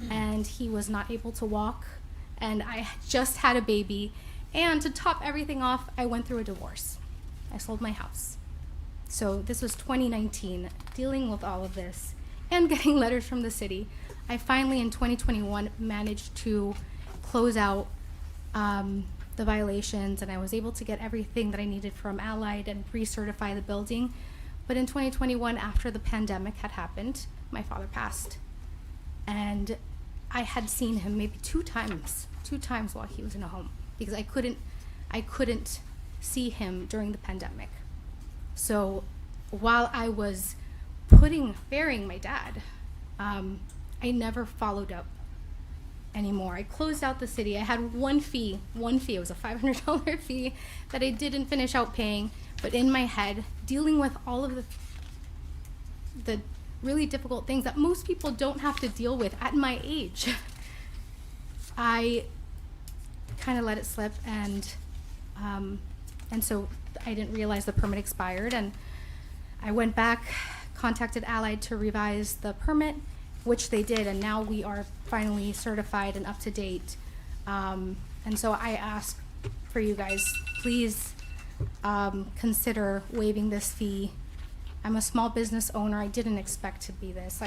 Speaker 17: and he was not able to walk, and I just had a baby, and to top everything off, I went through a divorce. I sold my house. So this was 2019, dealing with all of this, and getting letters from the city. I finally, in 2021, managed to close out the violations, and I was able to get everything that I needed from Allied and recertify the building. But in 2021, after the pandemic had happened, my father passed. And I had seen him maybe two times while he was in a home, because I couldn't see him during the pandemic. So while I was burying my dad, I never followed up anymore. I closed out the city. I had one fee. It was a $500 fee that I didn't finish out paying. But in my head, dealing with all of the really difficult things that most people don't have to deal with at my age, I kind of let it slip, and so I didn't realize the permit expired, and I went back, contacted Allied to revise the permit, which they did, and now we are finally certified and up to date. And so I ask for you guys, please consider waiving this fee. I'm a small business owner. I didn't expect to be this.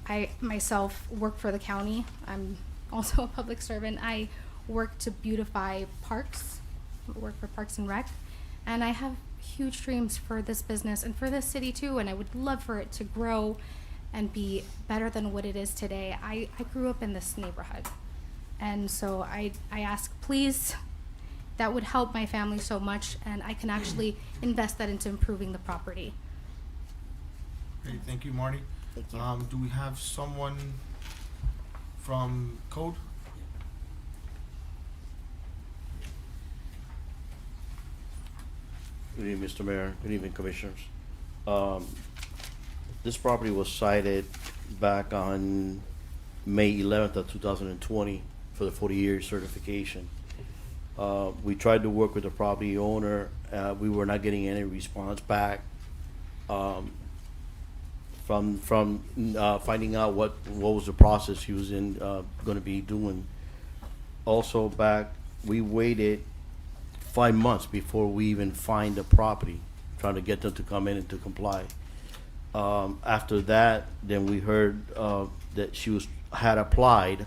Speaker 17: I myself work for the county. I'm also a public servant. I work to beautify parks. I work for Parks and Rec. And I have huge dreams for this business and for this city too, and I would love for it to grow and be better than what it is today. I grew up in this neighborhood. And so I ask, please, that would help my family so much, and I can actually invest that into improving the property.
Speaker 10: Great, thank you, Marty.
Speaker 17: Thank you.
Speaker 10: Do we have someone from Code?
Speaker 14: Good evening, Mr. Mayor. Good evening, Commissioners. This property was cited back on May 11th of 2020 for the 40-year certification. We tried to work with the property owner. We were not getting any response back from finding out what was the process he was in going to be doing. Also, we waited 5 months before we even find the property, trying to get them to come in and to comply. After that, then we heard that she had applied,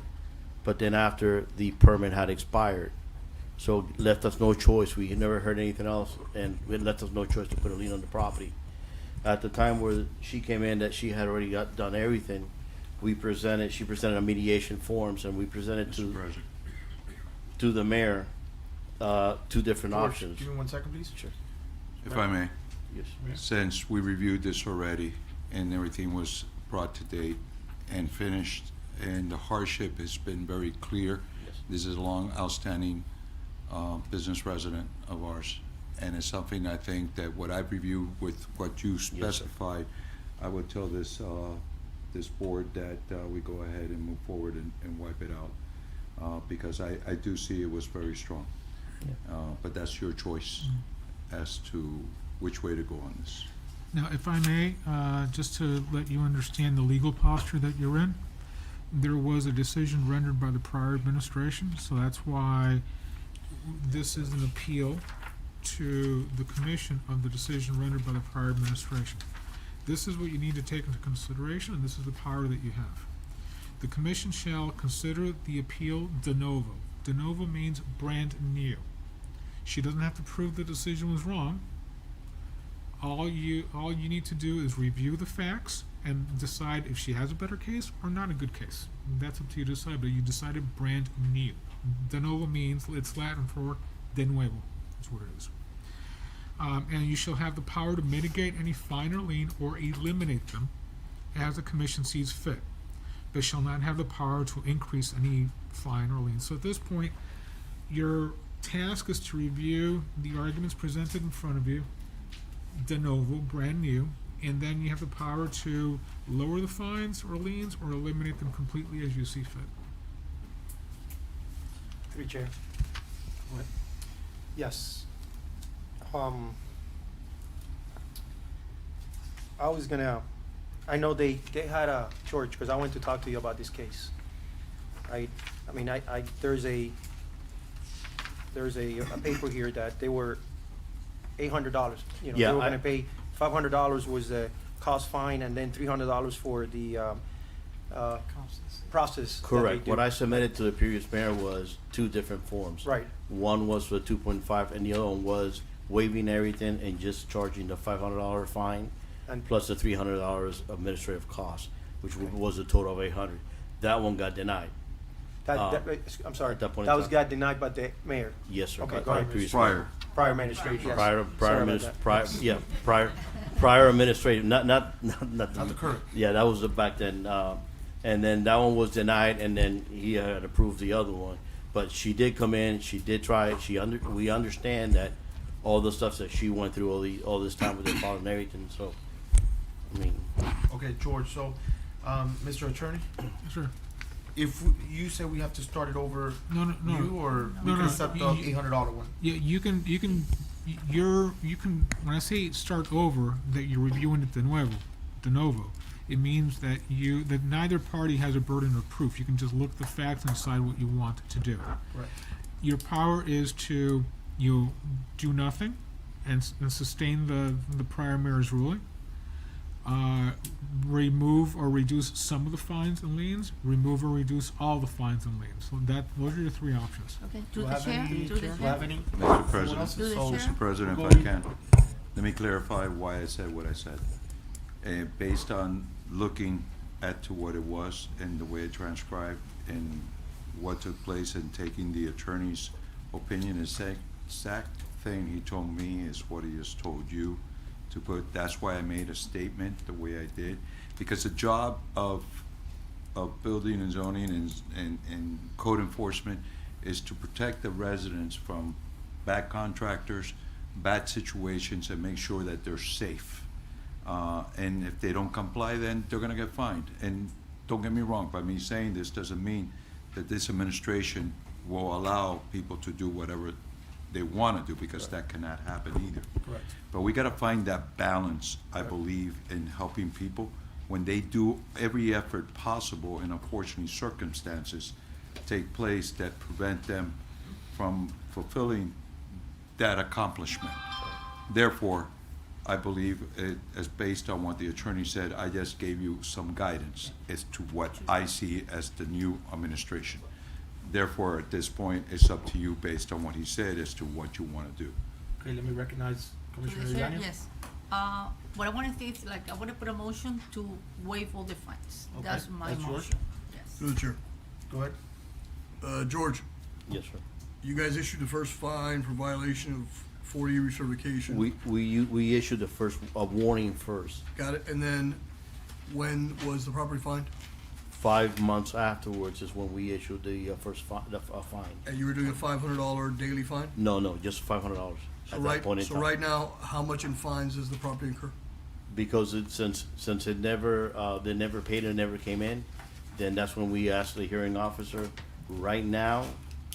Speaker 14: but then after the permit had expired. So it left us no choice. We had never heard anything else, and it left us no choice to put a lien on the property. At the time where she came in, that she had already done everything, she presented a mediation forms, and we presented
Speaker 6: Mr. President.
Speaker 14: to the mayor, 2 different
Speaker 10: George,
Speaker 14: options.
Speaker 10: give me 1 second, please.
Speaker 14: Sure.
Speaker 6: If I may,
Speaker 14: Yes.
Speaker 6: since we reviewed this already and everything was brought to date and finished, and the hardship has been very clear.
Speaker 14: Yes.
Speaker 6: This is a long outstanding business resident of ours, and it's something I think that what I've reviewed with what you specified, I would tell this this board that we go ahead and move forward and wipe it out, because I do see it was very strong. But that's your choice as to which way to go on this.
Speaker 7: Now, if I may, just to let you understand the legal posture that you're in, there was a decision rendered by the prior administration, so that's why this is an appeal to the commission of the decision rendered by the prior administration. This is what you need to take into consideration, and this is the power that you have. The commission shall consider the appeal de novo. De novo means brand new. She doesn't have to prove the decision was wrong. All you need to do is review the facts and decide if she has a better case or not a good case. That's up to you to decide, but you decided brand new. De novo means, it's Latin for de nuevo. That's what it is. And you shall have the power to mitigate any fine or lien or eliminate them as the commission sees fit, but shall not have the power to increase any fine or lien. So at this point, your task is to review the arguments presented in front of you, de novo, brand new, and then you have the power to lower the fines or liens or eliminate them completely as you see fit.
Speaker 12: Through Chair. Yes. I know they had a, George, because I went to talk to you about this case. There's a paper here that they were $800,
Speaker 14: Yeah,
Speaker 12: they were
Speaker 14: I-
Speaker 12: gonna pay, $500 was the cost fine, and then $300 for the, process that they
Speaker 14: Correct.
Speaker 12: do.
Speaker 14: What I submitted to the previous mayor was 2 different forms.
Speaker 12: Right.
Speaker 14: One was for 2.5, and the other one was waiving everything and just charging the $500 fine
Speaker 12: And-
Speaker 14: plus the $300 administrative cost, which was a total of $800. That one got denied.
Speaker 12: I'm sorry,
Speaker 14: at that point in
Speaker 12: that was
Speaker 14: time.
Speaker 12: got denied by the mayor.
Speaker 14: Yes, sir.
Speaker 12: Okay,
Speaker 14: by-
Speaker 12: go
Speaker 14: by
Speaker 12: ahead.
Speaker 14: previous
Speaker 6: Prior.
Speaker 14: mayor.
Speaker 12: Prior administration, yes.
Speaker 14: Prior
Speaker 12: Sorry about that.
Speaker 14: prior administrative, not
Speaker 10: the current.
Speaker 14: Yeah, that was back then, and then that one was denied, and then he had approved the other one. But she did come in, she did try it, we understand that all the stuff that she went through all this time with her father and everything, so, I mean,
Speaker 10: Okay, George, so, Mr. Attorney,
Speaker 7: Sure.
Speaker 10: if you say we have to start it over,
Speaker 7: No.
Speaker 10: you, or we
Speaker 7: No,
Speaker 10: can
Speaker 7: no,
Speaker 10: accept the
Speaker 7: you-
Speaker 10: $800 one?
Speaker 7: Yeah, you can, when I say start over, that you're reviewing it de novo, it means that neither party has a burden of proof. You can just look at the facts and decide what you want to do.
Speaker 10: Right.
Speaker 7: Your power is to, do nothing and sustain the prior mayor's ruling. Remove or reduce some of the fines and liens, remove or reduce all the fines and liens. So those are your 3 options.
Speaker 15: Okay,
Speaker 10: Do
Speaker 15: to
Speaker 10: I
Speaker 15: the
Speaker 10: have
Speaker 15: chair,
Speaker 10: any,
Speaker 15: to the
Speaker 10: do I
Speaker 15: chair.
Speaker 10: have any?
Speaker 6: Mr. President,
Speaker 15: To the chair.
Speaker 6: Mr. President,
Speaker 10: Go
Speaker 6: if I
Speaker 10: ahead.
Speaker 6: can, let me clarify why I said what I said. Based on looking at to what it was and the way it transcribed and what took place and taking the attorney's opinion, the exact thing he told me is what he has told you to put. That's why I made a statement the way I did, because the job of building and zoning and code enforcement is to protect the residents from bad contractors, bad situations, and make sure that they're safe. And if they don't comply, then they're gonna get fined. And don't get me wrong, by me saying this doesn't mean that this administration will allow people to do whatever they wanna do, because that cannot happen either.
Speaker 10: Correct.
Speaker 6: But we gotta find that balance, I believe, in helping people when they do every effort possible, and unfortunately circumstances take place that prevent them from fulfilling that accomplishment. Therefore, I believe it, as based on what the attorney said, I just gave you some guidance as to what I see as the new administration. Therefore, at this point, it's up to you, based on what he said, as to what you want to do.
Speaker 3: Okay, let me recognize Commissioner Yanni.
Speaker 2: Yes. What I wanna say is, like, I wanna put a motion to waive all the fines.
Speaker 3: Okay,
Speaker 2: That's my
Speaker 3: that's yours?
Speaker 2: motion, yes.
Speaker 9: Through the chair.
Speaker 3: Go ahead.
Speaker 9: George,
Speaker 14: Yes, sir.
Speaker 9: you guys issued the first fine for violation of 40 recertification.
Speaker 14: We issued the first, a warning first.
Speaker 9: Got it, and then when was the property fined?
Speaker 14: 5 months afterwards is when we issued the first fine.
Speaker 9: And you were doing a $500 daily fine?
Speaker 14: No, just $500
Speaker 9: So
Speaker 14: at that point in time.
Speaker 9: right now, how much in fines does the property incur?
Speaker 14: Because since it never, they never paid and never came in, then that's when we asked the hearing officer. Right now,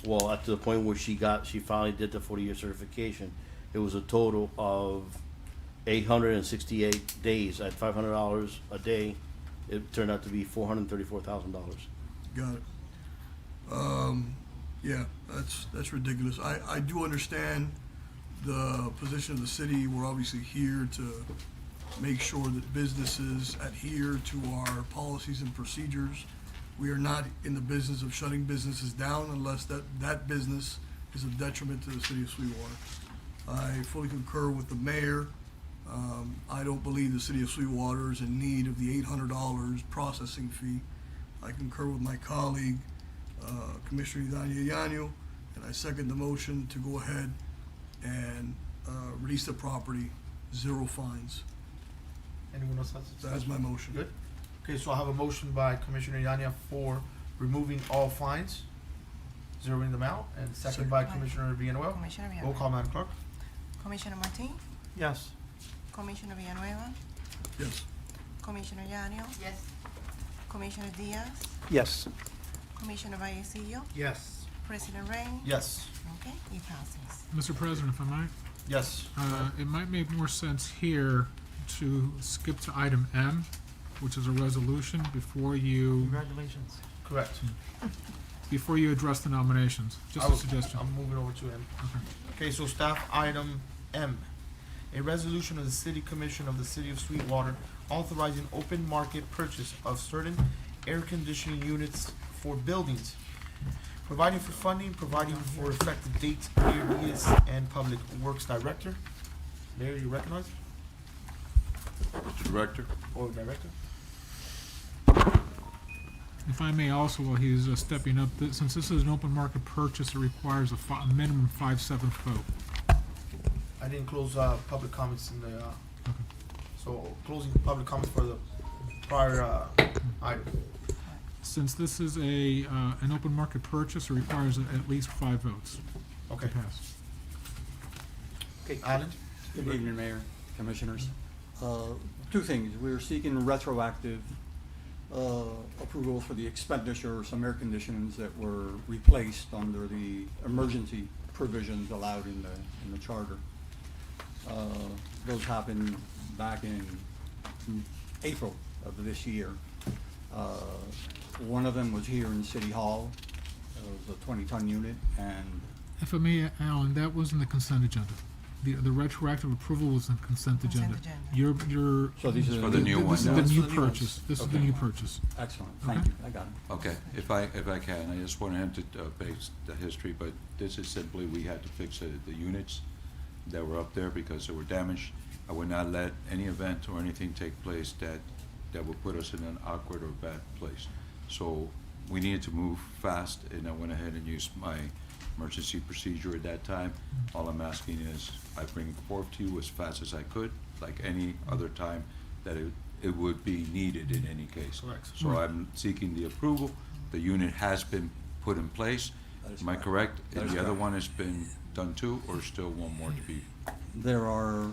Speaker 14: well, up to the point where she finally did the 40-year certification, it was a total of 868 days at $500 a day. It turned out to be $434,000.
Speaker 9: Got it. Yeah, that's ridiculous. I do understand the position of the city. We're obviously here to make sure that businesses adhere to our policies and procedures. We are not in the business of shutting businesses down unless that business is a detriment to the city of Sweetwater. I fully concur with the mayor. I don't believe the city of Sweetwater is in need of the $800 processing fee. I concur with my colleague, Commissioner Idania Yanyo, and I second the motion to go ahead and release the property, 0 fines.
Speaker 3: Anyone else has?
Speaker 9: That's my motion.
Speaker 3: Good. Okay, so I have a motion by Commissioner Yania for removing all fines, zeroing them out, and second by Commissioner Villanueva.
Speaker 15: Commissioner
Speaker 3: Roll call,
Speaker 15: Villanueva.
Speaker 3: Madam Clerk.
Speaker 15: Commissioner Martin,
Speaker 3: Yes.
Speaker 15: Commissioner Villanueva,
Speaker 9: Yes.
Speaker 15: Commissioner Yanio,
Speaker 2: Yes.
Speaker 15: Commissioner Diaz,
Speaker 12: Yes.
Speaker 15: Commissioner Vallecillo,
Speaker 3: Yes.
Speaker 15: President Ray.
Speaker 3: Yes.
Speaker 15: Okay, it passes.
Speaker 7: Mr. President, if I might,
Speaker 3: Yes.
Speaker 7: it might make more sense here to skip to item M, which is a resolution, before you
Speaker 3: Congratulations. Correct.
Speaker 7: address the nominations. Just a suggestion.
Speaker 3: I'm moving over to M.
Speaker 7: Okay.
Speaker 3: Okay, so staff item M, a resolution of the City Commission of the City of Sweetwater authorizing open market purchase of certain air conditioning units for buildings, providing for funding, providing for effective dates, Mayor Diaz and Public Works Director. Mayor, you recognize?
Speaker 6: Director?
Speaker 3: Or Director?
Speaker 7: If I may also, while he's stepping up, since this is an open market purchase, it requires a minimum 5/7 vote.
Speaker 3: I didn't close, public comments in the, so closing public comments for the prior, item.
Speaker 7: Since this is an open market purchase, it requires at least 5 votes
Speaker 3: Okay.
Speaker 7: to pass.
Speaker 3: Okay, Alan?
Speaker 18: Good evening, Mayor, Commissioners. Two things. We're seeking retroactive approval for the expenditure of some air conditioners that were replaced under the emergency provisions allowed in the charter. Those happened back in April of this year. One of them was here in City Hall. It was a 20-ton unit, and
Speaker 7: If I may, Alan, that was in the consent agenda. The retroactive approval was in the consent agenda. Your
Speaker 18: So these are
Speaker 6: For the new one,
Speaker 7: This is
Speaker 6: yeah.
Speaker 7: the
Speaker 6: That's
Speaker 7: new
Speaker 18: for the new ones.
Speaker 7: purchase. This is the
Speaker 18: Okay.
Speaker 7: new purchase.
Speaker 18: excellent. Thank
Speaker 7: Okay.
Speaker 18: you. I got it.
Speaker 6: Okay, if I can, I just wanted him to base the history, but this is simply, we had to fix the units that were up there because they were damaged. I would not let any event or anything take place that would put us in an awkward or bad place. So we needed to move fast, and I went ahead and used my emergency procedure at that time. All I'm asking is I bring it forth to you as fast as I could, like any other time that it would be needed in any case.
Speaker 3: Correct.
Speaker 6: So
Speaker 7: Right.
Speaker 6: I'm seeking the approval. The unit has been put in place.
Speaker 18: That is
Speaker 6: Am I
Speaker 18: correct.
Speaker 6: correct?
Speaker 18: That
Speaker 6: And
Speaker 18: is
Speaker 6: the other
Speaker 18: correct.
Speaker 6: one has been done too, or still one more to be?
Speaker 18: There are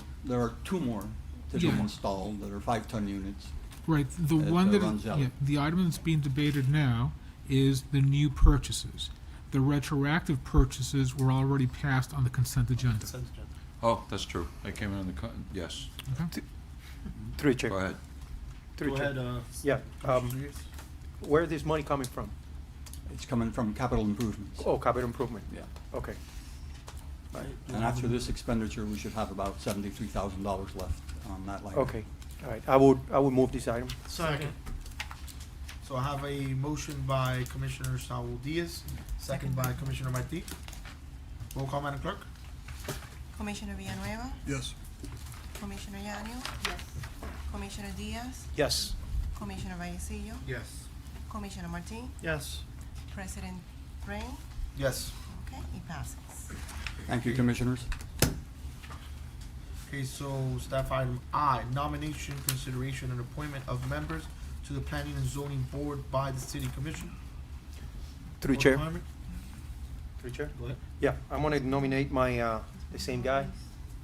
Speaker 18: 2 more to be
Speaker 7: Yeah.
Speaker 18: installed that are 5-ton units.
Speaker 7: Right, the
Speaker 18: It,
Speaker 7: one that,
Speaker 18: runs out.
Speaker 7: yeah, the item that's being debated now is the new purchases. The retroactive purchases were already passed on the consent agenda.
Speaker 3: Consent agenda.
Speaker 6: Oh, that's true. I came in on the, yes.
Speaker 7: Okay?
Speaker 12: Through Chair.
Speaker 6: Go ahead.
Speaker 12: Through
Speaker 3: Go
Speaker 12: Chair.
Speaker 3: ahead,
Speaker 12: Yeah,
Speaker 3: Commissioner Diaz.
Speaker 12: where is this money coming from?
Speaker 18: It's coming from capital improvements.
Speaker 12: Oh, capital improvement.
Speaker 18: Yeah.
Speaker 12: Okay.
Speaker 18: And after this expenditure, we should have about $73,000 left on that line.
Speaker 12: Okay, all right. I would move this item.
Speaker 3: Second. So
Speaker 10: So I have a motion by Commissioner Saul Diaz, second by Commissioner Marti. Roll call, Madam Clerk.
Speaker 15: Commissioner Villanueva,
Speaker 9: Yes.
Speaker 15: Commissioner Yanez,
Speaker 2: Yes.
Speaker 15: Commissioner Diaz,
Speaker 12: Yes.
Speaker 15: Commissioner Vallecillo,
Speaker 10: Yes.
Speaker 15: Commissioner Martin,
Speaker 3: Yes.
Speaker 15: President Ray.
Speaker 10: Yes.
Speaker 15: Okay, it passes.
Speaker 18: Thank you, Commissioners.
Speaker 10: Okay, so staff item I, nomination, consideration, and appointment of members to the Planning and Zoning Board by the City Commission.
Speaker 12: Through
Speaker 10: Board
Speaker 12: Chair.
Speaker 10: requirement?
Speaker 12: Through Chair.
Speaker 10: Go ahead.
Speaker 12: Yeah, I'm gonna nominate my, the same guy,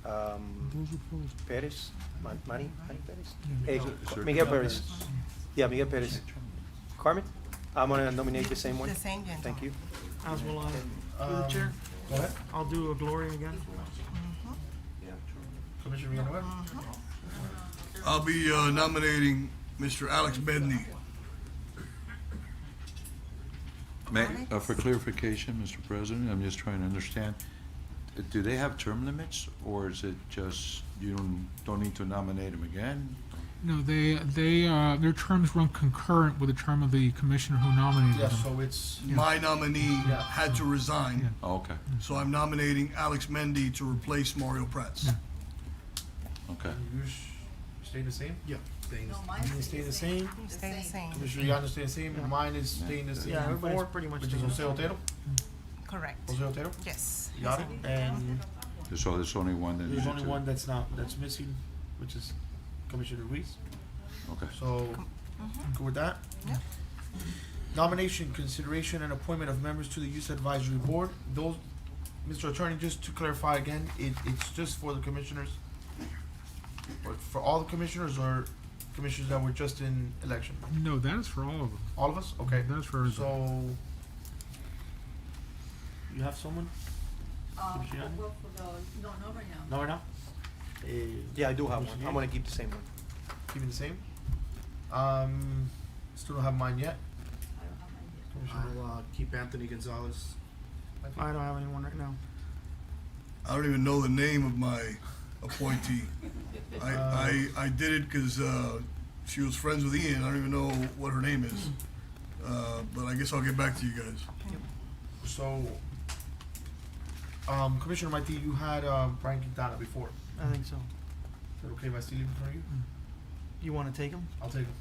Speaker 7: Those opposed.
Speaker 12: Perez, Manny Perez?
Speaker 7: Yeah.
Speaker 12: Miguel Perez. Yeah, Miguel Perez. Carmen, I'm gonna nominate the same one.
Speaker 15: The same gentleman.
Speaker 12: Thank you.
Speaker 3: As will I. Through the chair.
Speaker 10: Go ahead.
Speaker 3: I'll do a Gloria again.
Speaker 10: Commissioner Villanueva?
Speaker 9: I'll be nominating Mr. Alex Bedney.
Speaker 6: For clarification, Mr. President, I'm just trying to understand, do they have term limits, or is it just you don't need to nominate them again?
Speaker 7: No, their terms run concurrent with the term of the commissioner who nominated
Speaker 10: Yes,
Speaker 7: them.
Speaker 10: so it's,
Speaker 9: My nominee
Speaker 10: Yeah.
Speaker 9: had to resign,
Speaker 7: Yeah.
Speaker 6: Oh, okay,
Speaker 9: so I'm nominating Alex Mendy to replace Mario Prats.
Speaker 7: Yeah.
Speaker 6: okay.
Speaker 10: you stay the same?
Speaker 9: Yeah.
Speaker 2: No, mine
Speaker 10: You stay the same?
Speaker 15: You stay the same.
Speaker 10: Commissioner Yanez stay the same, and mine is staying the same
Speaker 3: Yeah, everybody's
Speaker 10: before,
Speaker 3: pretty much
Speaker 10: which is
Speaker 3: staying
Speaker 10: Jose
Speaker 3: the
Speaker 10: Otero.
Speaker 15: Correct.
Speaker 10: Jose Otero?
Speaker 15: Yes.
Speaker 10: Got it? And
Speaker 6: So there's only one that
Speaker 10: there's
Speaker 6: needed
Speaker 10: only
Speaker 6: to-
Speaker 10: one that's missing, which is Commissioner Ruiz.
Speaker 6: Okay.
Speaker 10: So, good with that?
Speaker 15: Yeah.
Speaker 10: Nomination, consideration, and appointment of members to the Youth Advisory Board. Those, Mr. Attorney, just to clarify again, it's just for the commissioners? Or for all the commissioners, or commissioners that were just in election?
Speaker 7: No, that is for all of them.
Speaker 10: All of us? Okay.
Speaker 7: That's for everybody.
Speaker 10: So, you have someone?
Speaker 2: Well, for the, no, not right now.
Speaker 10: No, right now?
Speaker 12: Yeah, I do have one. I'm gonna keep the same one.
Speaker 10: Keeping the same? Still don't have mine yet.
Speaker 2: I don't have mine yet.
Speaker 10: Commissioner.
Speaker 5: I'll keep Anthony Gonzalez.
Speaker 3: I don't have anyone right now.
Speaker 9: I don't even know the name of my appointee. I did it because she was friends with Ian. I don't even know what her name is. But I guess I'll get back to you guys.
Speaker 10: So, Commissioner Marti, you had Brian Quintana before.
Speaker 3: I think so.
Speaker 10: Is that okay if I still leave it for you?
Speaker 3: You wanna take him?
Speaker 10: I'll take him.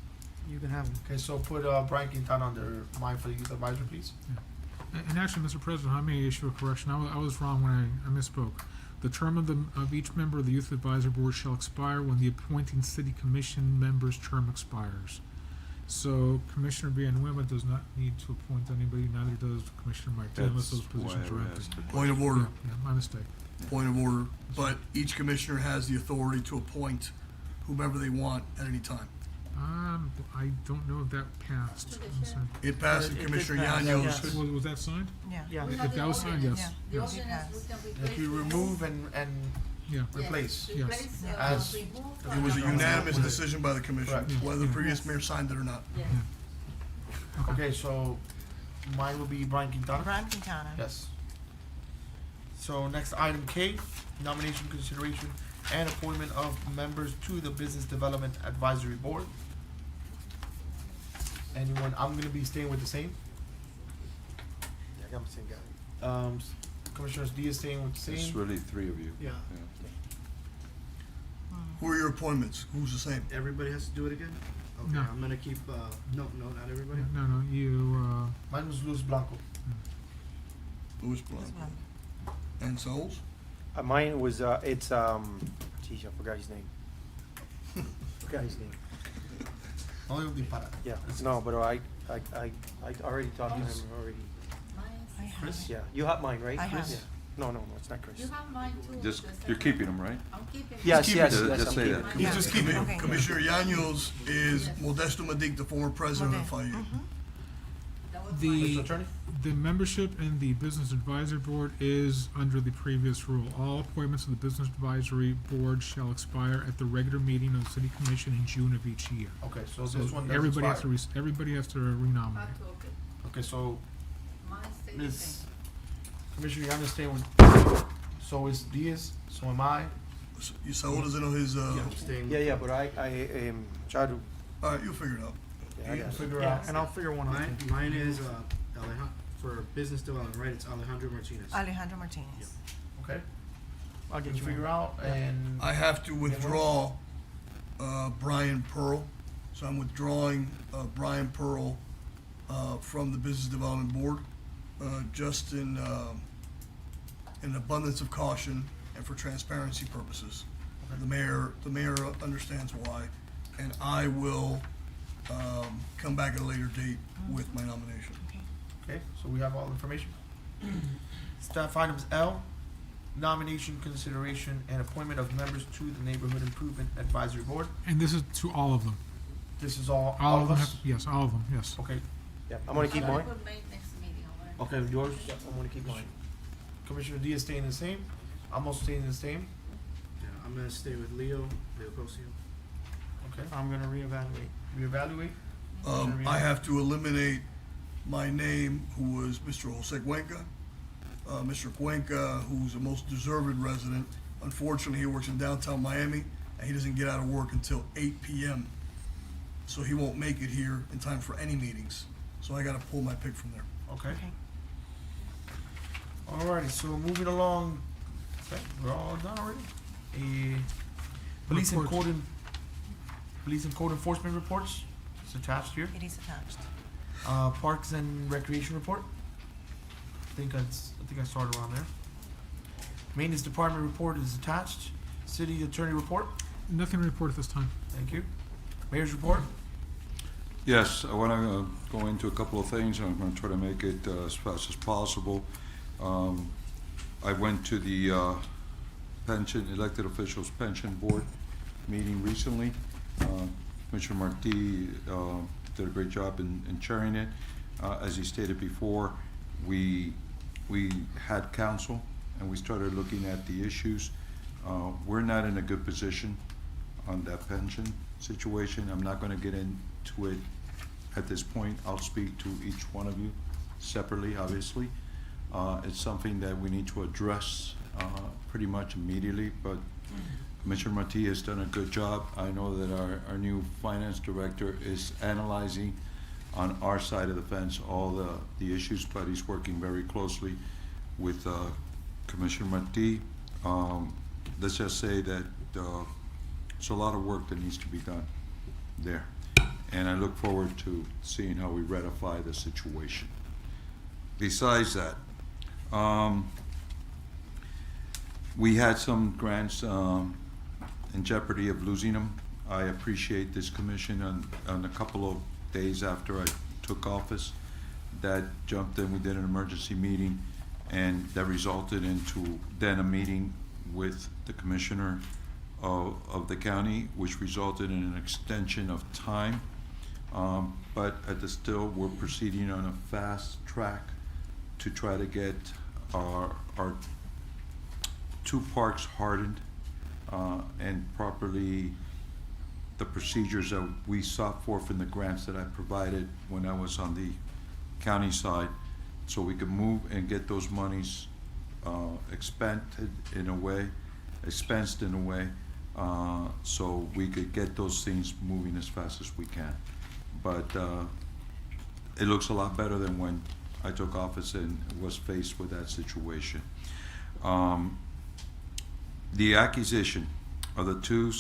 Speaker 3: You can have him.
Speaker 10: Okay, so put Brian Quintana under mine for the youth advisor, please.
Speaker 7: And actually, Mr. President, I may issue a correction. I was wrong when I misspoke. The term of each member of the Youth Advisory Board shall expire when the appointing city commission member's term expires. So Commissioner Villanueva does not need to appoint anybody, neither does Commissioner Martin, unless those
Speaker 6: That's why
Speaker 7: positions are
Speaker 6: I
Speaker 7: empty.
Speaker 6: asked the
Speaker 9: Point of order.
Speaker 7: Yeah, my mistake.
Speaker 9: Point of order. But each commissioner has the authority to appoint whomever they want at any time.
Speaker 7: I don't know if that passed. I'm sorry.
Speaker 9: It passed,
Speaker 3: It did
Speaker 9: Commissioner
Speaker 3: pass,
Speaker 9: Yanez.
Speaker 3: yes.
Speaker 7: Was that signed?
Speaker 15: Yeah.
Speaker 3: Yeah.
Speaker 7: If that was signed, yes.
Speaker 15: Yeah.
Speaker 2: The
Speaker 7: Yes.
Speaker 2: ordinance we can replace.
Speaker 10: If you
Speaker 2: with-
Speaker 10: remove and
Speaker 7: Yeah.
Speaker 10: replace.
Speaker 7: Yes.
Speaker 2: Replace,
Speaker 10: As-
Speaker 2: remove
Speaker 9: It
Speaker 2: from
Speaker 9: was a
Speaker 2: the-
Speaker 9: unanimous decision by the commission,
Speaker 10: Correct.
Speaker 9: whether the previous mayor signed it or not.
Speaker 2: Yes.
Speaker 10: Okay, so mine will be Brian Quintana?
Speaker 15: Brian Quintana.
Speaker 10: Yes. So next item K, nomination, consideration, and appointment of members to the Business Development Advisory Board. Anyone, I'm gonna be staying with the same.
Speaker 12: Yeah, I got the same guy.
Speaker 10: Commissioners Diaz staying with the
Speaker 6: It's
Speaker 10: same.
Speaker 6: really three of you.
Speaker 10: Yeah.
Speaker 9: Who are your appointments? Who's the same?
Speaker 5: Everybody has to do it again? Okay,
Speaker 7: No.
Speaker 5: I'm gonna keep, no, not everybody.
Speaker 7: No, you,
Speaker 10: Mine was Luz Blanco.
Speaker 9: Louis Blanc. And Souls?
Speaker 12: Mine was, it's, geez, I forgot his name. Forgot his name.
Speaker 10: Only will be para.
Speaker 12: Yeah, no, but I already talked to him already.
Speaker 15: I have
Speaker 10: Chris?
Speaker 15: it.
Speaker 12: Yeah, you have mine, right?
Speaker 15: I have
Speaker 12: Chris?
Speaker 15: it.
Speaker 12: Yeah. No, it's not Chris.
Speaker 2: You have mine too.
Speaker 6: Just,
Speaker 2: the
Speaker 6: you're
Speaker 2: second
Speaker 6: keeping
Speaker 2: one.
Speaker 6: them, right?
Speaker 2: I'm keeping.
Speaker 12: Yes,
Speaker 9: keep
Speaker 12: yes,
Speaker 9: it.
Speaker 12: yes,
Speaker 6: Just
Speaker 12: I'm
Speaker 6: say
Speaker 12: keeping
Speaker 6: that.
Speaker 12: it.
Speaker 9: He's
Speaker 15: Yeah.
Speaker 9: just keeping
Speaker 15: Okay.
Speaker 9: it. Commissioner Yanez is
Speaker 2: Yes.
Speaker 9: Modesto Medic, the former president of FIU.
Speaker 2: That was
Speaker 7: The-
Speaker 2: mine.
Speaker 10: Mr. Attorney?
Speaker 7: the membership in the Business Advisory Board is under the previous rule. All appointments of the Business Advisory Board shall expire at the regular meeting of the City Commission in June of each year.
Speaker 10: Okay, so
Speaker 7: So
Speaker 10: this one doesn't
Speaker 7: everybody has
Speaker 10: expire.
Speaker 7: to, everybody has to renominate.
Speaker 2: Have to, okay.
Speaker 10: Okay, so
Speaker 2: Mine stay the
Speaker 10: Ms.
Speaker 2: same.
Speaker 10: Commissioner Yanez staying with, so is Diaz, so am I.
Speaker 9: Saul doesn't know his,
Speaker 5: Yeah, I'm staying.
Speaker 12: Yeah, but I try to,
Speaker 9: all right, you'll figure it out.
Speaker 12: Yeah, I got it.
Speaker 10: Figure
Speaker 3: Yeah,
Speaker 10: out.
Speaker 3: and I'll figure one out too.
Speaker 19: Mine is for business development, right? It's Alejandro Martinez.
Speaker 15: Alejandro Martinez.
Speaker 10: Okay.
Speaker 3: I'll get
Speaker 10: Can you
Speaker 3: you
Speaker 10: figure
Speaker 3: one.
Speaker 10: out and
Speaker 9: I have to withdraw Brian Pearl. So I'm withdrawing Brian Pearl from the Business Development Board, just in abundance of caution and for transparency purposes. The mayor understands why, and I will come back at a later date with my nomination.
Speaker 10: okay. So we have all the information. Staff items L, nomination, consideration, and appointment of members to the Neighborhood Improvement Advisory Board.
Speaker 7: And this is to all of them.
Speaker 10: This is all
Speaker 7: All
Speaker 10: of
Speaker 7: them
Speaker 10: us.
Speaker 7: have, yes, all of them, yes.
Speaker 10: Okay.
Speaker 12: Yeah, I'm gonna keep mine.
Speaker 2: Put May next meeting, all right?
Speaker 10: Okay. Yours.
Speaker 12: Yeah, I'm gonna keep mine.
Speaker 10: Commissioner Diaz staying the same. I'm also staying the same.
Speaker 19: Yeah, I'm gonna stay with Leo Cosio.
Speaker 10: Okay.
Speaker 3: I'm gonna reevaluate.
Speaker 10: Reevaluate.
Speaker 9: I have to eliminate my name, who was Mr. Jose Cuenca. Mr. Cuenca, who's the most deserved resident, unfortunately, he works in downtown Miami, and he doesn't get out of work until 8 p.m. So he won't make it here in time for any meetings. So I gotta pull my pick from there.
Speaker 10: Okay. Alrighty, so moving along, okay, we're all done already. Police and
Speaker 7: Reports.
Speaker 10: police and code enforcement reports, it's attached here.
Speaker 15: It is attached.
Speaker 10: Parks and recreation report. I think I started around there. Maintenance department report is attached. City attorney report,
Speaker 7: Nothing to report at this time.
Speaker 10: thank you. Mayor's report,
Speaker 6: Yes, I want to go into a couple of things. I'm going to try to make it as fast as possible. I went to the elected officials pension board meeting recently. Commissioner Marti did a great job in chairing it. As he stated before, we had counsel and we started looking at the issues. We're not in a good position on that pension situation. I'm not going to get into it at this point. I'll speak to each one of you separately, obviously. It's something that we need to address pretty much immediately, but Commissioner Marti has done a good job. I know that our new finance director is analyzing on our side of the fence all the issues, but he's working very closely with Commissioner Marti. Let's just say that there's a lot of work that needs to be done there. And I look forward to seeing how we ratify the situation. Besides that, we had some grants in jeopardy of losing them. I appreciate this commission on a couple of days after I took office that jumped in. We did an emergency meeting and that resulted into then a meeting with the commissioner of the county, which resulted in an extension of time. But still, we're proceeding on a fast track to try to get our two parks hardened and properly the procedures that we sought forth in the grants that I provided when I was on the county side, so we could move and get those monies expensed in a way, so we could get those things moving as fast as we can. But it looks a lot better than when I took office and was faced with that situation. The acquisition of the two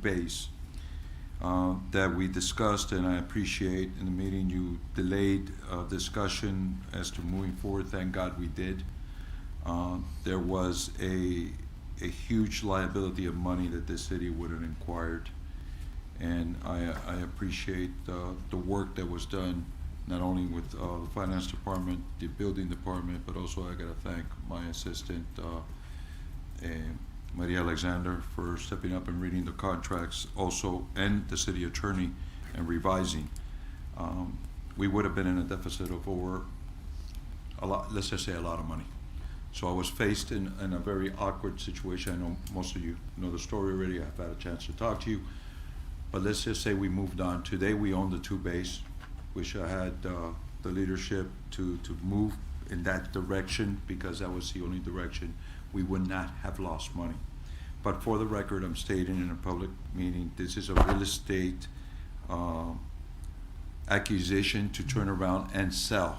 Speaker 6: bays that we discussed, and I appreciate in the meeting you delayed discussion as to moving forward. Thank God we did. There was a huge liability of money that the city would have inquired, and I appreciate the work that was done, not only with the finance department, the building department, but also I gotta thank my assistant, Maria Alexander, for stepping up and reading the contracts also, and the city attorney, and revising. We would have been in a deficit of over a lot, let's just say a lot of money. So I was faced in a very awkward situation. I know most of you know the story already. I've had a chance to talk to you. But let's just say we moved on. Today we own the two bays, which I had the leadership to move in that direction, because that was the only direction we would not have lost money. But for the record, I'm stating in a public meeting, this is a real estate accusation to turn around and sell.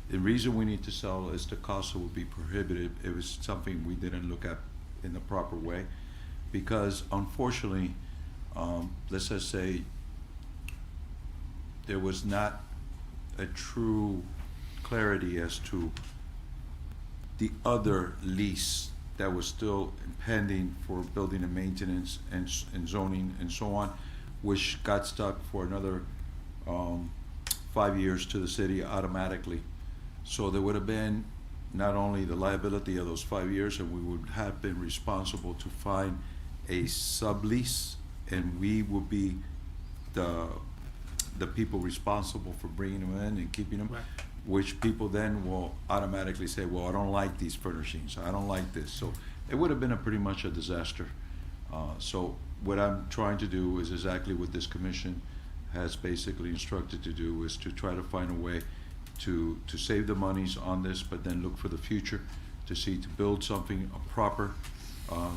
Speaker 6: The reason we need to sell is the cost would be prohibitive. It was something we didn't look at in the proper way, because unfortunately, let's just say there was not a true clarity as to the other lease that was still pending for building and maintenance and zoning and so on, which got stuck for another 5 years to the city automatically. So there would have been not only the liability of those 5 years, and we would have been responsible to find a sublease, and we would be the people responsible for bringing them in and keeping them, which people then will automatically say, well, I don't like these furnishings, I don't like this. So it would have been pretty much a disaster. So what I'm trying to do is exactly what this commission has basically instructed to do, is to try to find a way to save the monies on this, but then look for the future to see to build something proper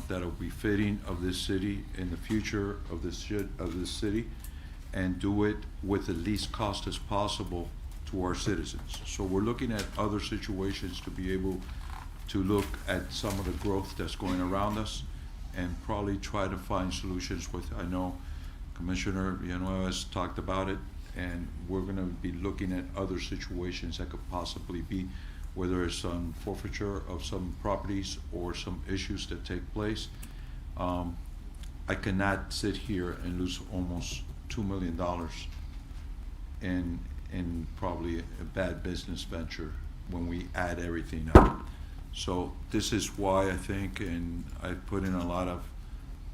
Speaker 6: that'll be fitting of this city in the future of this city, and do it with the least cost as possible to our citizens. So we're looking at other situations to be able to look at some of the growth that's going around us, and probably try to find solutions with, I know Commissioner Villanueva has talked about it, and we're gonna be looking at other situations that could possibly be, whether it's some forfeiture of some properties or some issues that take place. I cannot sit here and lose almost $2 million in probably a bad business venture when we add everything up. So this is why I think, and I put in a lot of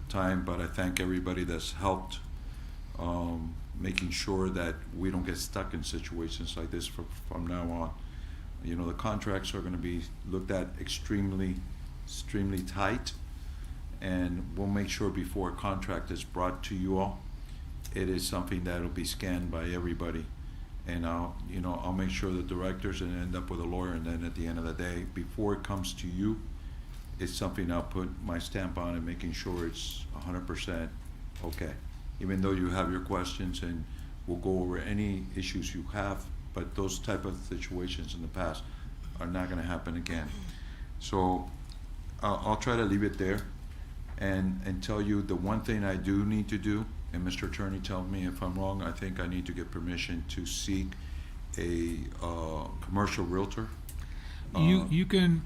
Speaker 6: time, but I thank everybody that's helped making sure that we don't get stuck in situations like this from now on. You know, the contracts are gonna be looked at extremely tight, and we'll make sure before a contract is brought to you all, it is something that'll be scanned by everybody. And I'll make sure the directors and end up with a lawyer, and then at the end of the day, before it comes to you, it's something I'll put my stamp on and making sure it's 100% okay. Even though you have your questions, and we'll go over any issues you have, but those type of situations in the past are not gonna happen again. So I'll try to leave it there and tell you the one thing I do need to do, and Mr. Attorney, tell me if I'm wrong, I think I need to get permission to seek a commercial realtor.
Speaker 7: You can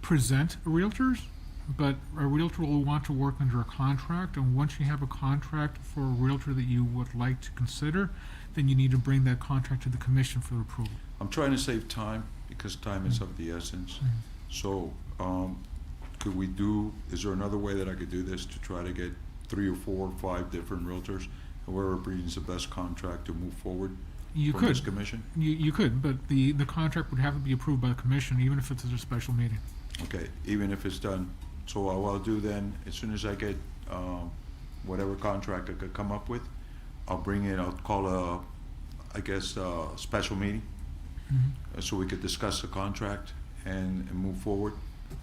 Speaker 7: present realtors, but a realtor will want to work under a contract, and once you have a contract for a realtor that you would like to consider, then you need to bring that contract to the commission for approval.
Speaker 6: I'm trying to save time, because time is of the essence. So could we is there another way that I could do this to try to get 3 or 4 or 5 different realtors, whoever brings the best contract to move forward from this commission?
Speaker 7: You could, but the contract would have to be approved by the commission, even if it's at a special meeting.
Speaker 6: Okay, even if it's done. So what I'll do then, as soon as I get whatever contract I could come up with, I'll bring it, I'll call a special meeting, so we could discuss the contract and move forward,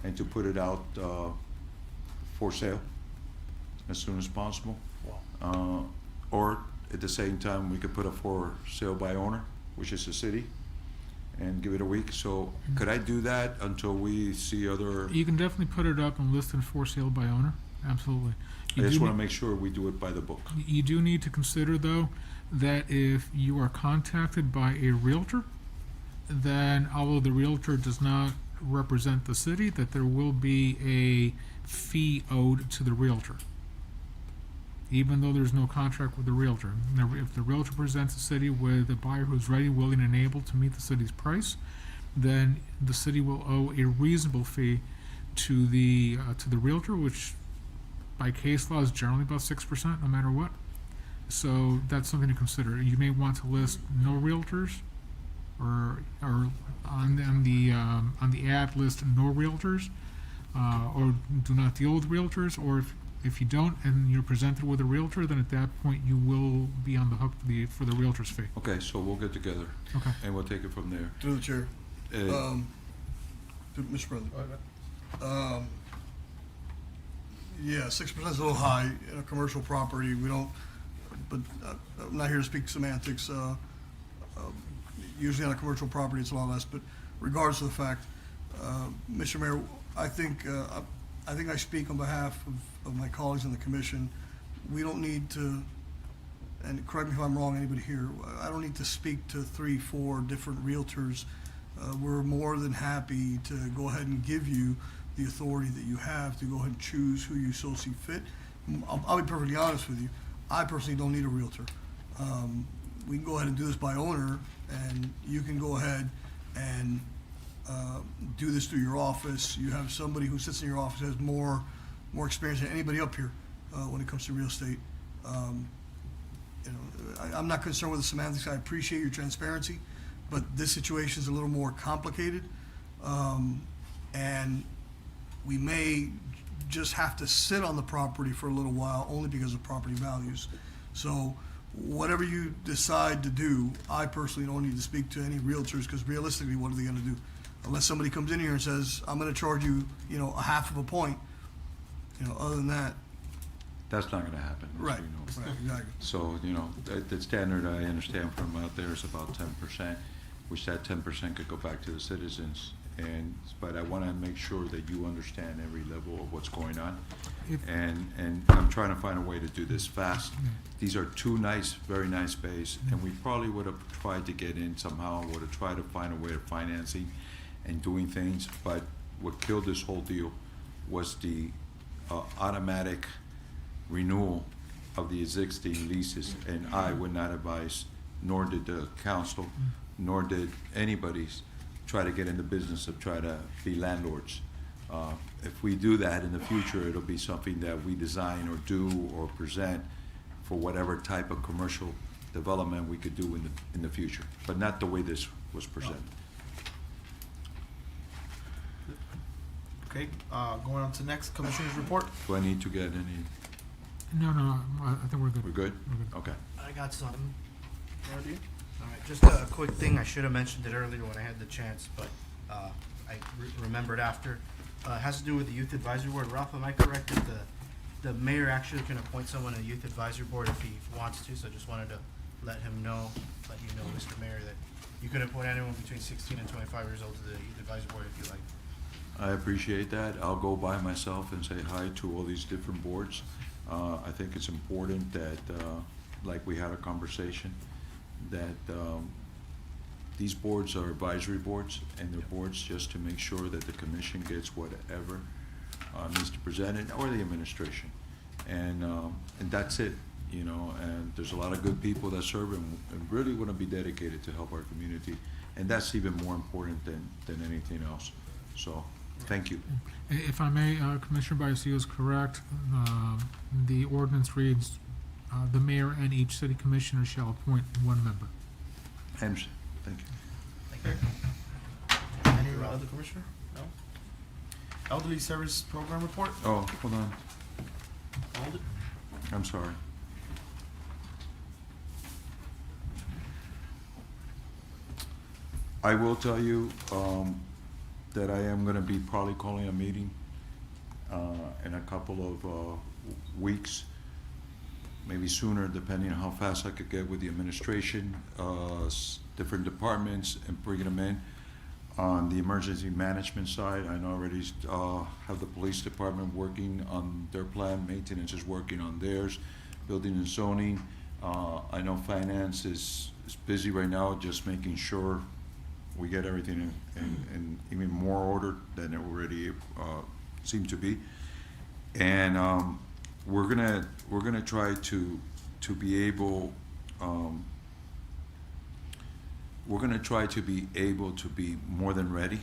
Speaker 6: and to put it out for sale as soon as possible. Or at the same time, we could put a for sale by owner, which is the city, and give it a week. So could I do that until we see other?
Speaker 7: You can definitely put it up and list it for sale by owner, absolutely.
Speaker 6: I just want to make sure we do it by the book.
Speaker 7: You do need to consider, though, that if you are contacted by a realtor, then although the realtor does not represent the city, that there will be a fee owed to the realtor, even though there's no contract with the realtor. Now, if the realtor presents the city with a buyer who's ready, willing, and able to meet the city's price, then the city will owe a reasonable fee to the realtor, which by case law is generally about 6%, no matter what. So that's something to consider. You may want to list no realtors, or on the ad list no realtors, or do not deal with realtors, or if you don't and you're presented with a realtor, then at that point you will be on the hook for the realtor's fee.
Speaker 6: Okay, so we'll get together.
Speaker 7: Okay.
Speaker 6: And we'll take it from there.
Speaker 9: Through the chair. Mr. President. Yeah, 6% is a little high in a commercial property. We don't, but I'm not here to speak semantics. Usually on a commercial property, it's a lot less, but regardless of the fact, Mr. Mayor, I think I speak on behalf of my colleagues in the commission. We don't need to, and correct me if I'm wrong, anybody here, I don't need to speak to 3, 4 different realtors. We're more than happy to go ahead and give you the authority that you have to go ahead and choose who you so see fit. I'll be perfectly honest with you. I personally don't need a realtor. We can go ahead and do this by owner, and you can go ahead and do this through your office. You have somebody who sits in your office has more experience than anybody up here when it comes to real estate. I'm not concerned with the semantics. I appreciate your transparency, but this situation is a little more complicated, and we may just have to sit on the property for a little while only because of property values. So whatever you decide to do, I personally don't need to speak to any realtors, because realistically, what are they going to do? Unless somebody comes in here and says, I'm going to charge you, a half of a point, other than that.
Speaker 6: That's not gonna happen. as
Speaker 9: Right,
Speaker 6: you know.
Speaker 9: right, exactly.
Speaker 6: So, the standard I understand from out there is about 10%, which that 10% could go back to the citizens. But I wanna make sure that you understand every level of what's going on.
Speaker 7: If-
Speaker 6: And I'm trying to find a way to do this fast. These are two nice, very nice bays, and we probably would have tried to get in somehow, would have tried to find a way of financing and doing things, but what killed this whole deal was the automatic renewal of the existing leases, and I would not advise, nor did the council, nor did anybody try to get in the business of try to be landlords. If we do that in the future, it'll be something that we design or do or present for whatever type of commercial development we could do in the future, but not the way this was presented.
Speaker 10: Okay, going on to next, Commissioner's report.
Speaker 6: Do I need to get any,
Speaker 7: No, I think we're good.
Speaker 6: we're good?
Speaker 7: We're good.
Speaker 6: Okay.
Speaker 11: I got something.
Speaker 10: All
Speaker 11: All right, just a quick thing. I should have mentioned it earlier when I had the chance, but I remembered after. It has to do with the Youth Advisory Board. Ralph, am I correct that the mayor actually can appoint someone to the Youth Advisory Board if he wants to? So I just wanted to let you know, Mr. Mayor, that you can appoint anyone between 16 and 25 years old to the Youth Advisory Board if you like.
Speaker 6: I appreciate that. I'll go by myself and say hi to all these different boards. I think it's important that, like we had a conversation, that these boards are advisory boards, and they're boards just to make sure that the commission gets whatever needs to present it, or the administration. And that's it, and there's a lot of good people that serve and really want to be dedicated to help our community. And that's even more important than anything else. So, thank you.
Speaker 7: If I may, Commissioner Biassio is correct. The ordinance reads, the mayor and each city commissioner shall appoint one member.
Speaker 6: I understand. Thank you.
Speaker 10: Thank you. Any other commissioner? No? Elderly Service Program report?
Speaker 6: Oh, hold on.
Speaker 10: Hold it.
Speaker 6: I'm sorry. I will tell you that I am gonna be probably calling a meeting in a couple of weeks, maybe sooner, depending on how fast I could get with the administration, different departments, and bringing them in. On the emergency management side, I already have the police department working on their plan, maintenance is working on theirs, building and zoning. I know finance is busy right now, just making sure we get everything in even more order than it already seemed to be. And we're gonna try to be able we're gonna try to be able to be more than ready.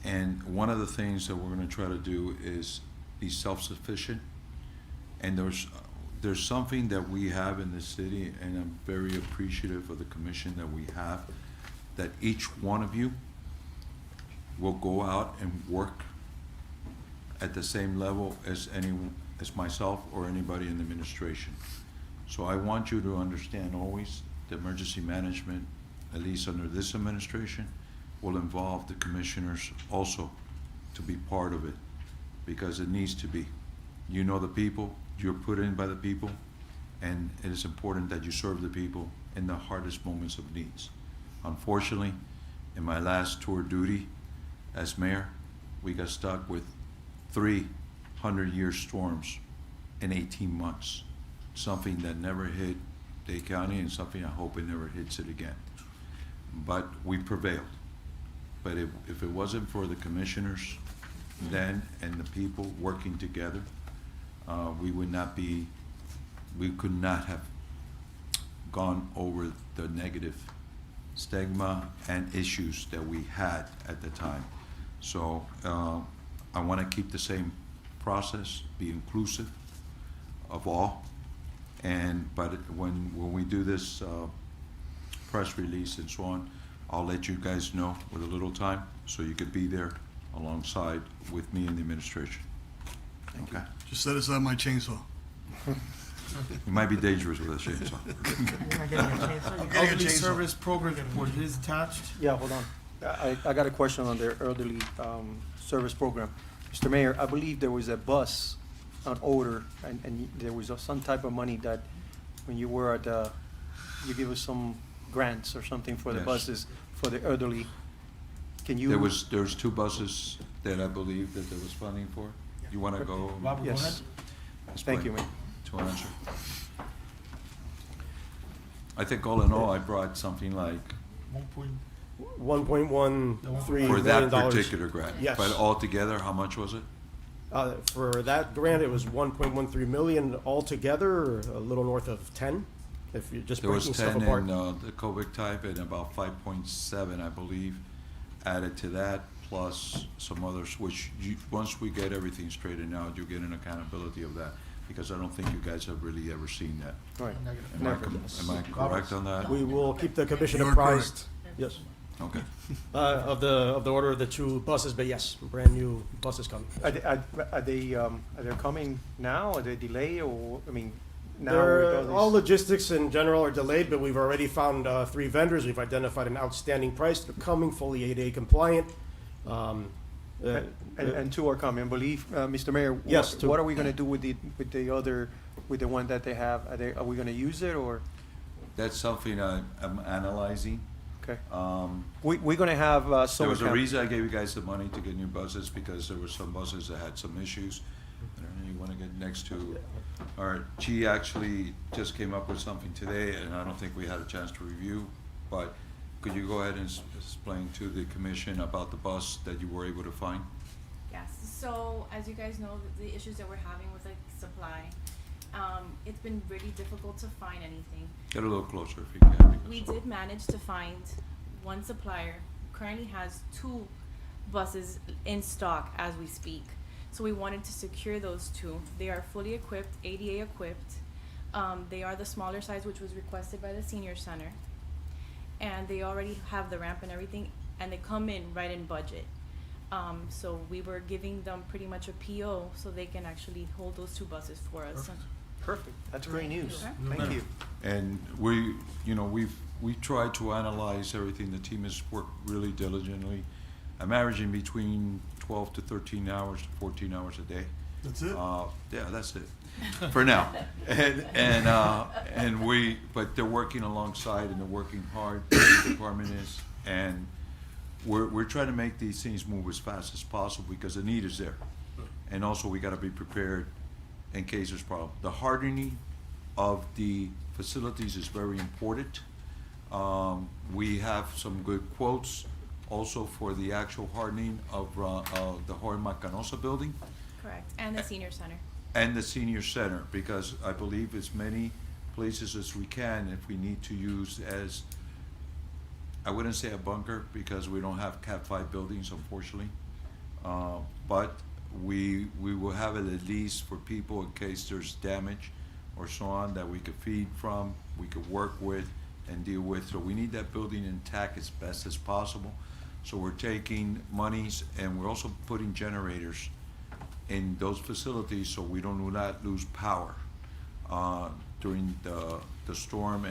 Speaker 6: And one of the things that we're gonna try to do is be self-sufficient. And there's something that we have in the city, and I'm very appreciative of the commission that we have, that each one of you will go out and work at the same level as myself or anybody in the administration. So I want you to understand always the emergency management, at least under this administration, will involve the commissioners also to be part of it, because it needs to be. You know the people, you're put in by the people, and it is important that you serve the people in the hardest moments of needs. Unfortunately, in my last tour of duty as mayor, we got stuck with 3 100-year storms in 18 months. Something that never hit Dade County and something I hope it never hits it again. But we prevailed. But if it wasn't for the commissioners then and the people working together, we could not have gone over the negative stigma and issues that we had at the time. So I want to keep the same process, be inclusive of all, but when we do this press release and so on, I'll let you guys know with a little time so you could be there alongside with me and the administration. Okay?
Speaker 9: Just set aside my chainsaw.
Speaker 6: It might be dangerous with a chainsaw.
Speaker 10: Elderly service program report is attached.
Speaker 12: Yeah, hold on. I got a question on their elderly service program. Mr. Mayor, I believe there was a bus on order, and there was some type of money that when you were at you give us some grants or something for the
Speaker 6: Yes.
Speaker 12: buses for the elderly. Can you?
Speaker 6: There's 2 buses that I believe that there was funding for. You want to go?
Speaker 10: Robert, go ahead.
Speaker 12: Yes.
Speaker 6: Explain
Speaker 12: Thank you, Mayor.
Speaker 6: to answer. I think all in all, I brought something like
Speaker 20: 1.13
Speaker 6: for that
Speaker 20: million dollars.
Speaker 6: particular grant.
Speaker 20: Yes.
Speaker 6: But altogether, how much was it?
Speaker 20: For that grant, it was 1.13 million altogether, or a little north of 10, if you're just
Speaker 6: There was
Speaker 20: breaking stuff
Speaker 6: 10
Speaker 20: apart.
Speaker 6: in the COVID type and about 5.7, I believe, added to that, plus some others, which once we get everything straightened out, you get an accountability of that, because I don't think you guys have really ever seen that.
Speaker 12: Right.
Speaker 6: Am I correct on that?
Speaker 20: We will keep the commission
Speaker 9: You're
Speaker 20: apprised. Yes.
Speaker 6: Okay.
Speaker 20: Of the order of the 2 buses, but yes, brand new buses coming.
Speaker 12: Are they coming now? Are they delayed, or I mean, now?
Speaker 20: They're, all logistics in general are delayed, but we've already found 3 vendors. We've identified an outstanding price. They're coming, fully 8A compliant.
Speaker 12: And 2 are coming. I believe, Mr. Mayor.
Speaker 20: Yes, 2.
Speaker 12: What are we going to do with the one that they have? Are we going to use it, or?
Speaker 6: That's something I'm analyzing.
Speaker 12: Okay. We're going to have
Speaker 6: There
Speaker 12: summer
Speaker 6: was a
Speaker 12: camp.
Speaker 6: reason I gave you guys the money to get new buses, because there were some buses that had some issues. I don't know, you want to get next to, or she actually just came up with something today, and I don't think we had a chance to review, but could you go ahead and explain to the commission about the bus that you were able to find?
Speaker 21: Yes, so as you guys know, the issues that we're having with like supply, it's been really difficult to find anything.
Speaker 6: Get a little closer if you can. because-
Speaker 21: We did manage to find one supplier, currently has 2 buses in stock as we speak. So we wanted to secure those 2. They are fully equipped, ADA equipped. They are the smaller size, which was requested by the senior center. And they already have the ramp and everything, and they come in right in budget. So we were giving them pretty much a PO so they can actually hold those 2 buses for us.
Speaker 12: Perfect. That's great news.
Speaker 21: Okay.
Speaker 12: Thank you.
Speaker 6: And we tried to analyze everything. The team has worked really diligently. I'm averaging between 12 to 13 hours to 14 hours a day.
Speaker 9: That's it?
Speaker 6: Yeah, that's it, for now. But they're working alongside and they're working hard, the department is, and we're trying to make these things move as fast as possible because the need is there. And also, we gotta be prepared in case there's problem. The hardening of the facilities is very important. We have some good quotes also for the actual hardening of the Jorge Macanosa building
Speaker 21: Correct, and the senior center.
Speaker 6: and the senior center, because I believe as many places as we can, if we need to use as, I wouldn't say a bunker because we don't have Cat 5 buildings, unfortunately. But we will have it at least for people in case there's damage or so on that we could feed from, we could work with and deal with. So we need that building intact as best as possible. So we're taking monies and we're also putting generators in those facilities so we do not lose power during the storm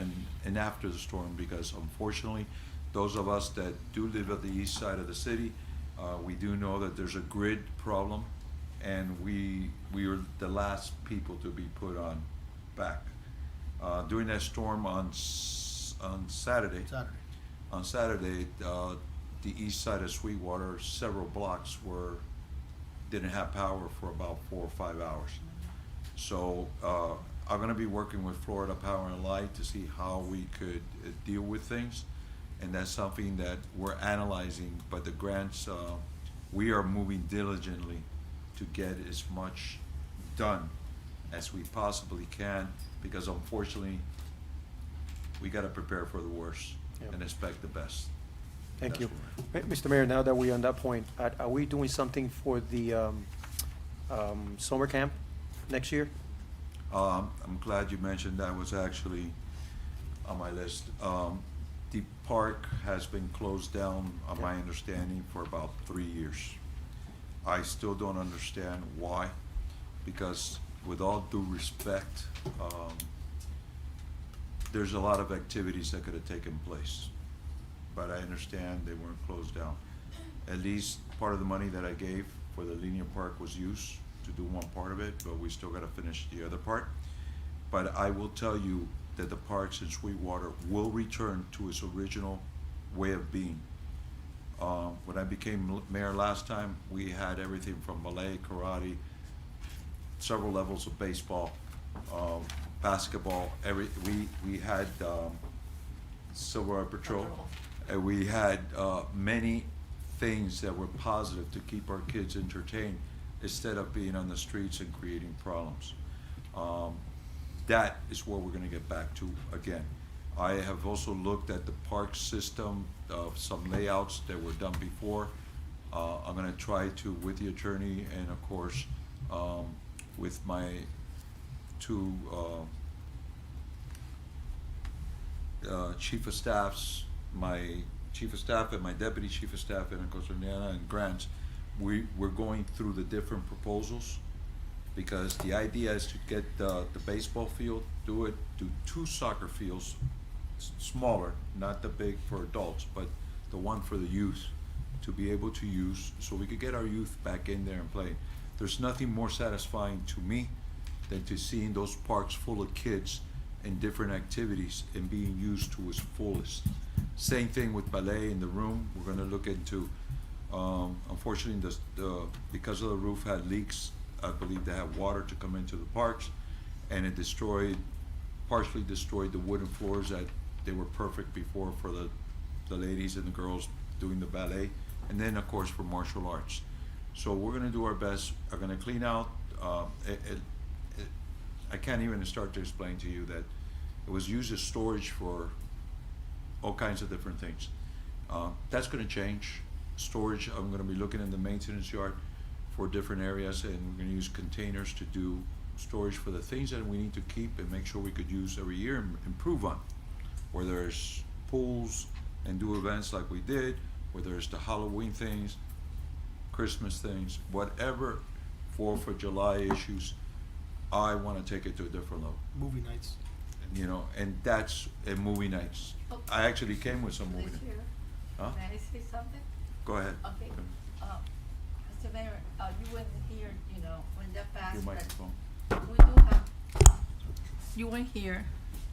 Speaker 6: and after the storm, because unfortunately, those of us that do live at the east side of the city, we do know that there's a grid problem, and we are the last people to be put on back. During that storm on Saturday. On Saturday, the east side of Sweetwater, several blocks didn't have power for about 4 or 5 hours. So I'm gonna be working with Florida Power and Light to see how we could deal with things. And that's something that we're analyzing, but the grants, we are moving diligently to get as much done as we possibly can, because unfortunately, we gotta prepare for the worst
Speaker 12: Yep.
Speaker 6: and expect the best.
Speaker 12: Thank
Speaker 6: That's
Speaker 12: you. Mr. Mayor, now that we're on that point, are we doing something for the summer camp next year?
Speaker 6: I'm glad you mentioned that. Was actually on my list. The park has been closed down, on my understanding, for about 3 years. I still don't understand why, because with all due respect, there's a lot of activities that could have taken place, but I understand they weren't closed down. At least part of the money that I gave for the linear park was used to do one part of it, but we still gotta finish the other part. But I will tell you that the parks in Sweetwater will return to its original way of being. When I became mayor last time, we had everything from ballet, karate, several levels of baseball, basketball. We had Silver Eye Patrol, and we had many things that were positive to keep our kids entertained instead of being on the streets and creating problems. That is what we're gonna get back to again. I have also looked at the park system of some layouts that were done before. I'm gonna try to, with the attorney and of course, with my two chief of staffs, my chief of staff and my deputy chief of staff, and of course, Liana and Grants, we're going through the different proposals, because the idea is to get the baseball field, do 2 soccer fields, smaller, not the big for adults, but the one for the youth, to be able to use, so we could get our youth back in there and play. There's nothing more satisfying to me than to seeing those parks full of kids and different activities and being used to its fullest. Same thing with ballet in the room. We're gonna look into, unfortunately, because of the roof had leaks, I believe they had water to come into the parks, and it partially destroyed the wooden floors that they were perfect before for the ladies and the girls doing the ballet, and then of course for martial arts. So we're gonna do our best. We're gonna clean out. I can't even start to explain to you that it was used as storage for all kinds of different things. That's gonna change. Storage, I'm gonna be looking in the maintenance yard for different areas, and we're gonna use containers to do storage for the things that we need to keep and make sure we could use every year and improve on. Whether it's pools and do events like we did, whether it's the Halloween things, Christmas things, whatever, 4th of July issues, I wanna take it to a different level.
Speaker 10: Movie nights.
Speaker 6: You know, and that's movie nights. I actually came with some movie nights. Huh?
Speaker 2: May I say something?
Speaker 6: Go ahead.
Speaker 2: Okay, Mr. Mayor, you weren't here, you know, when that passed.
Speaker 6: Your
Speaker 2: but
Speaker 6: microphone.
Speaker 2: We do have, you weren't here,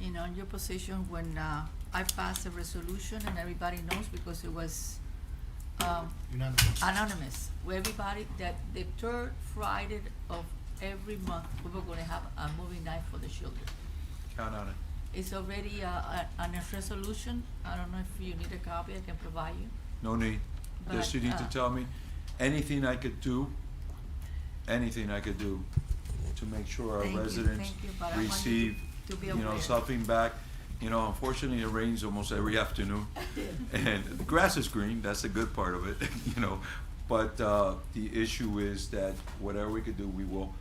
Speaker 2: you know, in your position when, I passed a resolution, and everybody knows because it was, anonymous, where everybody, that the 3rd Friday of every month, we were gonna have a movie night for the children.
Speaker 6: Count on it.
Speaker 2: It's already, on a resolution. I don't know if you need a copy, I can provide you.
Speaker 6: No need. Just you
Speaker 2: But,
Speaker 6: need to tell me anything I could do to make sure our
Speaker 2: Thank you,
Speaker 6: residents
Speaker 2: thank you, but I want you
Speaker 6: receive,
Speaker 2: to be
Speaker 6: you know,
Speaker 2: aware.
Speaker 6: something back. You know, unfortunately, it rains almost every afternoon. And the grass is green, that's the good part of it, you know. But the issue is that whatever we could do, we will.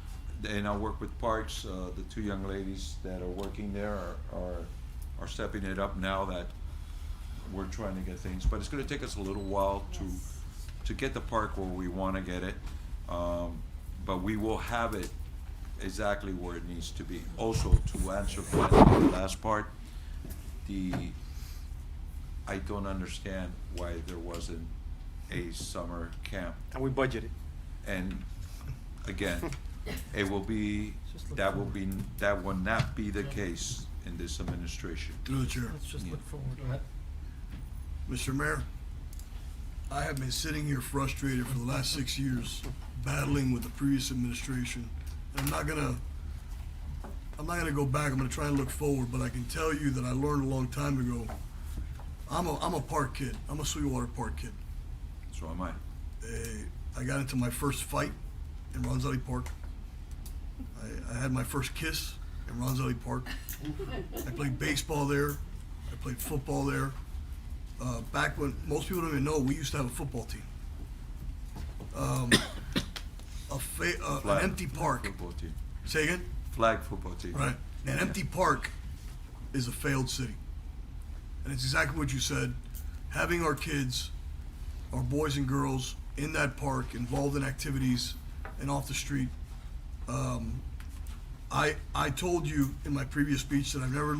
Speaker 6: And I'll work with Parks, the 2 young ladies that are working there are stepping it up now that we're trying to get things. But it's gonna take us a little while to get the park where we wanna get it. But we will have it exactly where it needs to be. Also, to answer the last part, I don't understand why there wasn't a summer camp.
Speaker 12: And we budgeted.
Speaker 6: And again, that will not be the case. in this administration.
Speaker 9: Through the chair.
Speaker 3: Let's just look forward.
Speaker 9: Mr. Mayor, I have been sitting here frustrated for the last 6 years, battling with the previous administration. And I'm not gonna go back, I'm gonna try and look forward, but I can tell you that I learned a long time ago. I'm a park kid, I'm a Sweetwater Park kid.
Speaker 6: So am I.
Speaker 9: I got into my first fight in Ronzelli Park. I had my first kiss in Ronzelli Park. I played baseball there, I played football there. Back when, most people don't even know, we used to have a football team. An empty park.
Speaker 6: Football team.
Speaker 9: Say again?
Speaker 6: Flag football team.
Speaker 9: Right. An empty park is a failed city. And it's exactly what you said. Having our kids, our boys and girls in that park, involved in activities and off the street. I told you in my previous speech that I've never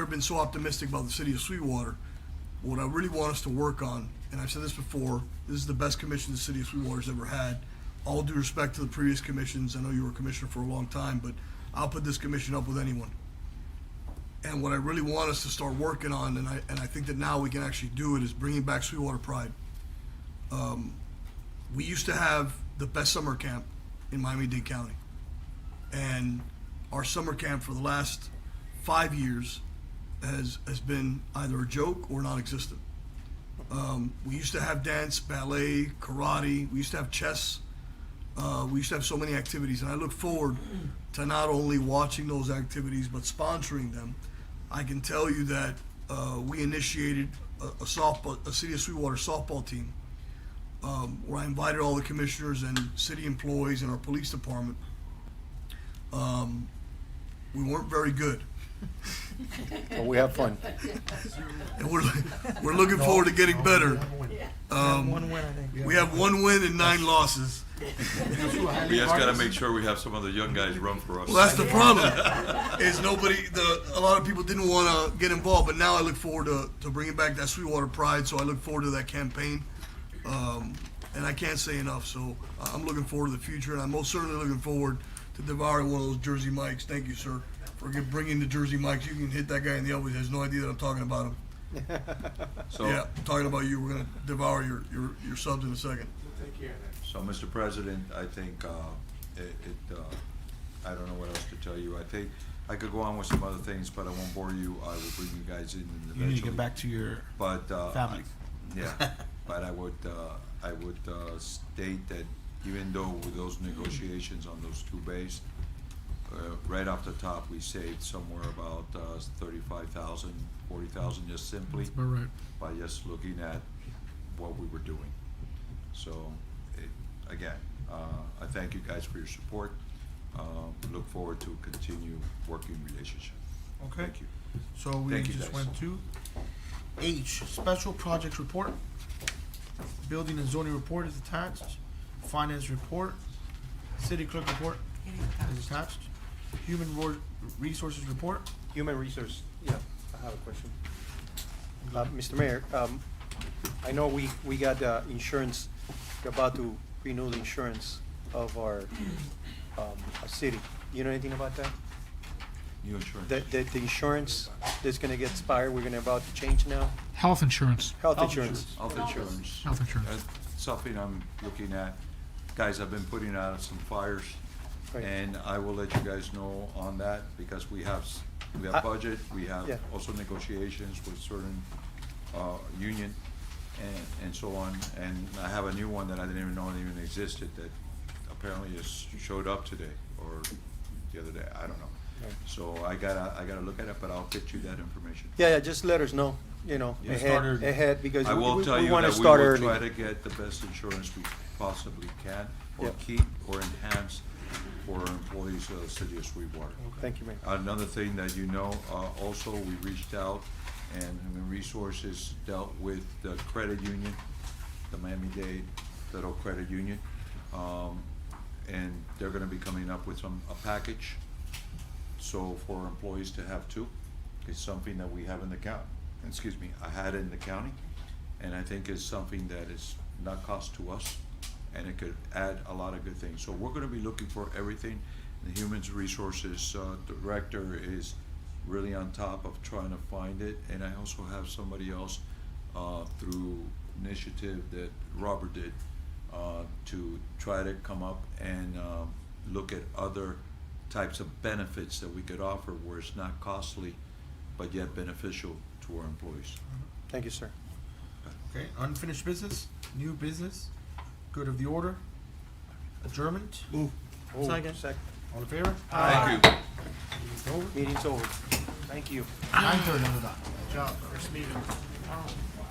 Speaker 9: been so optimistic about the city of Sweetwater. What I really want us to work on, and I've said this before, this is the best commission the city of Sweetwater's ever had. All due respect to the previous commissions, I know you were a commissioner for a long time, but I'll put this commission up with anyone. And what I really want us to start working on, and I think that now we can actually do it, is bringing back Sweetwater pride. We used to have the best summer camp in Miami-Dade County. And our summer camp for the last 5 years has been either a joke or non-existent. We used to have dance, ballet, karate. We used to have chess. We used to have so many activities, and I look forward to not only watching those activities but sponsoring them. I can tell you that we initiated a City of Sweetwater softball team, where I invited all the commissioners and city employees and our police department. We weren't very good.
Speaker 12: But we have fun.
Speaker 9: And we're looking forward to getting better.
Speaker 3: One win, I think.
Speaker 9: We have 1 win and 9 losses.
Speaker 6: We just gotta make sure we have some of the young guys run for us.
Speaker 9: Well, that's the problem. Is a lot of people didn't want to get involved, but now I look forward to bringing back that Sweetwater pride. So I look forward to that campaign, and I can't say enough. So I'm looking forward to the future, and I'm most certainly looking forward to devouring one of those Jersey Mikes. Thank you, sir, for bringing the Jersey Mikes. You can hit that guy in the elbow. He has no idea that I'm talking about him.
Speaker 6: So,
Speaker 9: yeah, I'm talking about you. We're gonna devour your subs in a second.
Speaker 6: So, Mr. President, I think I don't know what else to tell you. I think I could go on with some other things, but I won't bore you. I will bring you guys in eventually.
Speaker 10: You need to get back to your family.
Speaker 6: Yeah, but I would state that even though with those negotiations on those 2 bays, right off the top, we saved somewhere about 35,000, 40,000 just simply
Speaker 7: That's about right.
Speaker 6: by just looking at what we were doing. So, again, I thank you guys for your support. Look forward to continue working relationship.
Speaker 10: Okay.
Speaker 6: Thank you.
Speaker 10: So we
Speaker 6: Thank you,
Speaker 10: just
Speaker 6: guys.
Speaker 10: went to H, Special Projects Report. Building and Zoning Report is attached. Finance Report. City Clerk Report is attached. Human Resources Report.
Speaker 12: Human resource, yeah, I have a question. Mr. Mayor, I know we got insurance, we're about to renew the insurance of our city. You know anything about that?
Speaker 6: New insurance.
Speaker 12: The insurance that's gonna get expired, we're gonna about to change now?
Speaker 7: Health insurance.
Speaker 12: Health insurance.
Speaker 6: Health insurance.
Speaker 7: Health insurance.
Speaker 6: That's something I'm looking at. Guys, I've been putting out some fires,
Speaker 12: Right.
Speaker 6: and I will let you guys know on that, because we have budget, we have
Speaker 12: Yeah.
Speaker 6: also negotiations with certain union and so on. And I have a new one that I didn't even know even existed that apparently just showed up today or the other day. I don't know.
Speaker 12: Right.
Speaker 6: So I gotta look at it, but I'll get you that information.
Speaker 12: Yeah, just let us know,
Speaker 6: Yeah.
Speaker 12: ahead, because
Speaker 6: I will tell
Speaker 12: we
Speaker 6: you
Speaker 12: wanna
Speaker 6: that we
Speaker 12: start
Speaker 6: will
Speaker 12: early.
Speaker 6: try to get the best insurance we possibly can, or
Speaker 12: Yeah.
Speaker 6: keep or enhance for our employees of the city of Sweetwater.
Speaker 12: Thank you, Mayor.
Speaker 6: Another thing that you know, also, we reached out and Human Resources dealt with the credit union, the Miami-Dade Federal Credit Union. And they're gonna be coming up with a package. So for employees to have 2, it's something that we have in the county, I had it in the county. And I think it's something that is not cost to us, and it could add a lot of good things. So we're gonna be looking for everything. The Human Resources Director is really on top of trying to find it. And I also have somebody else through initiative that Robert did to try to come up and look at other types of benefits that we could offer where it's not costly but yet beneficial to our employees.
Speaker 12: Thank you, sir.
Speaker 10: Okay, unfinished business, new business, good of the order, adjournment.
Speaker 12: Move.
Speaker 3: Second.
Speaker 10: All in favor?
Speaker 6: Thank you.
Speaker 10: Meeting's over.
Speaker 12: Meeting's over. Thank you.
Speaker 10: 9:30 on the dot. Good job. First meeting.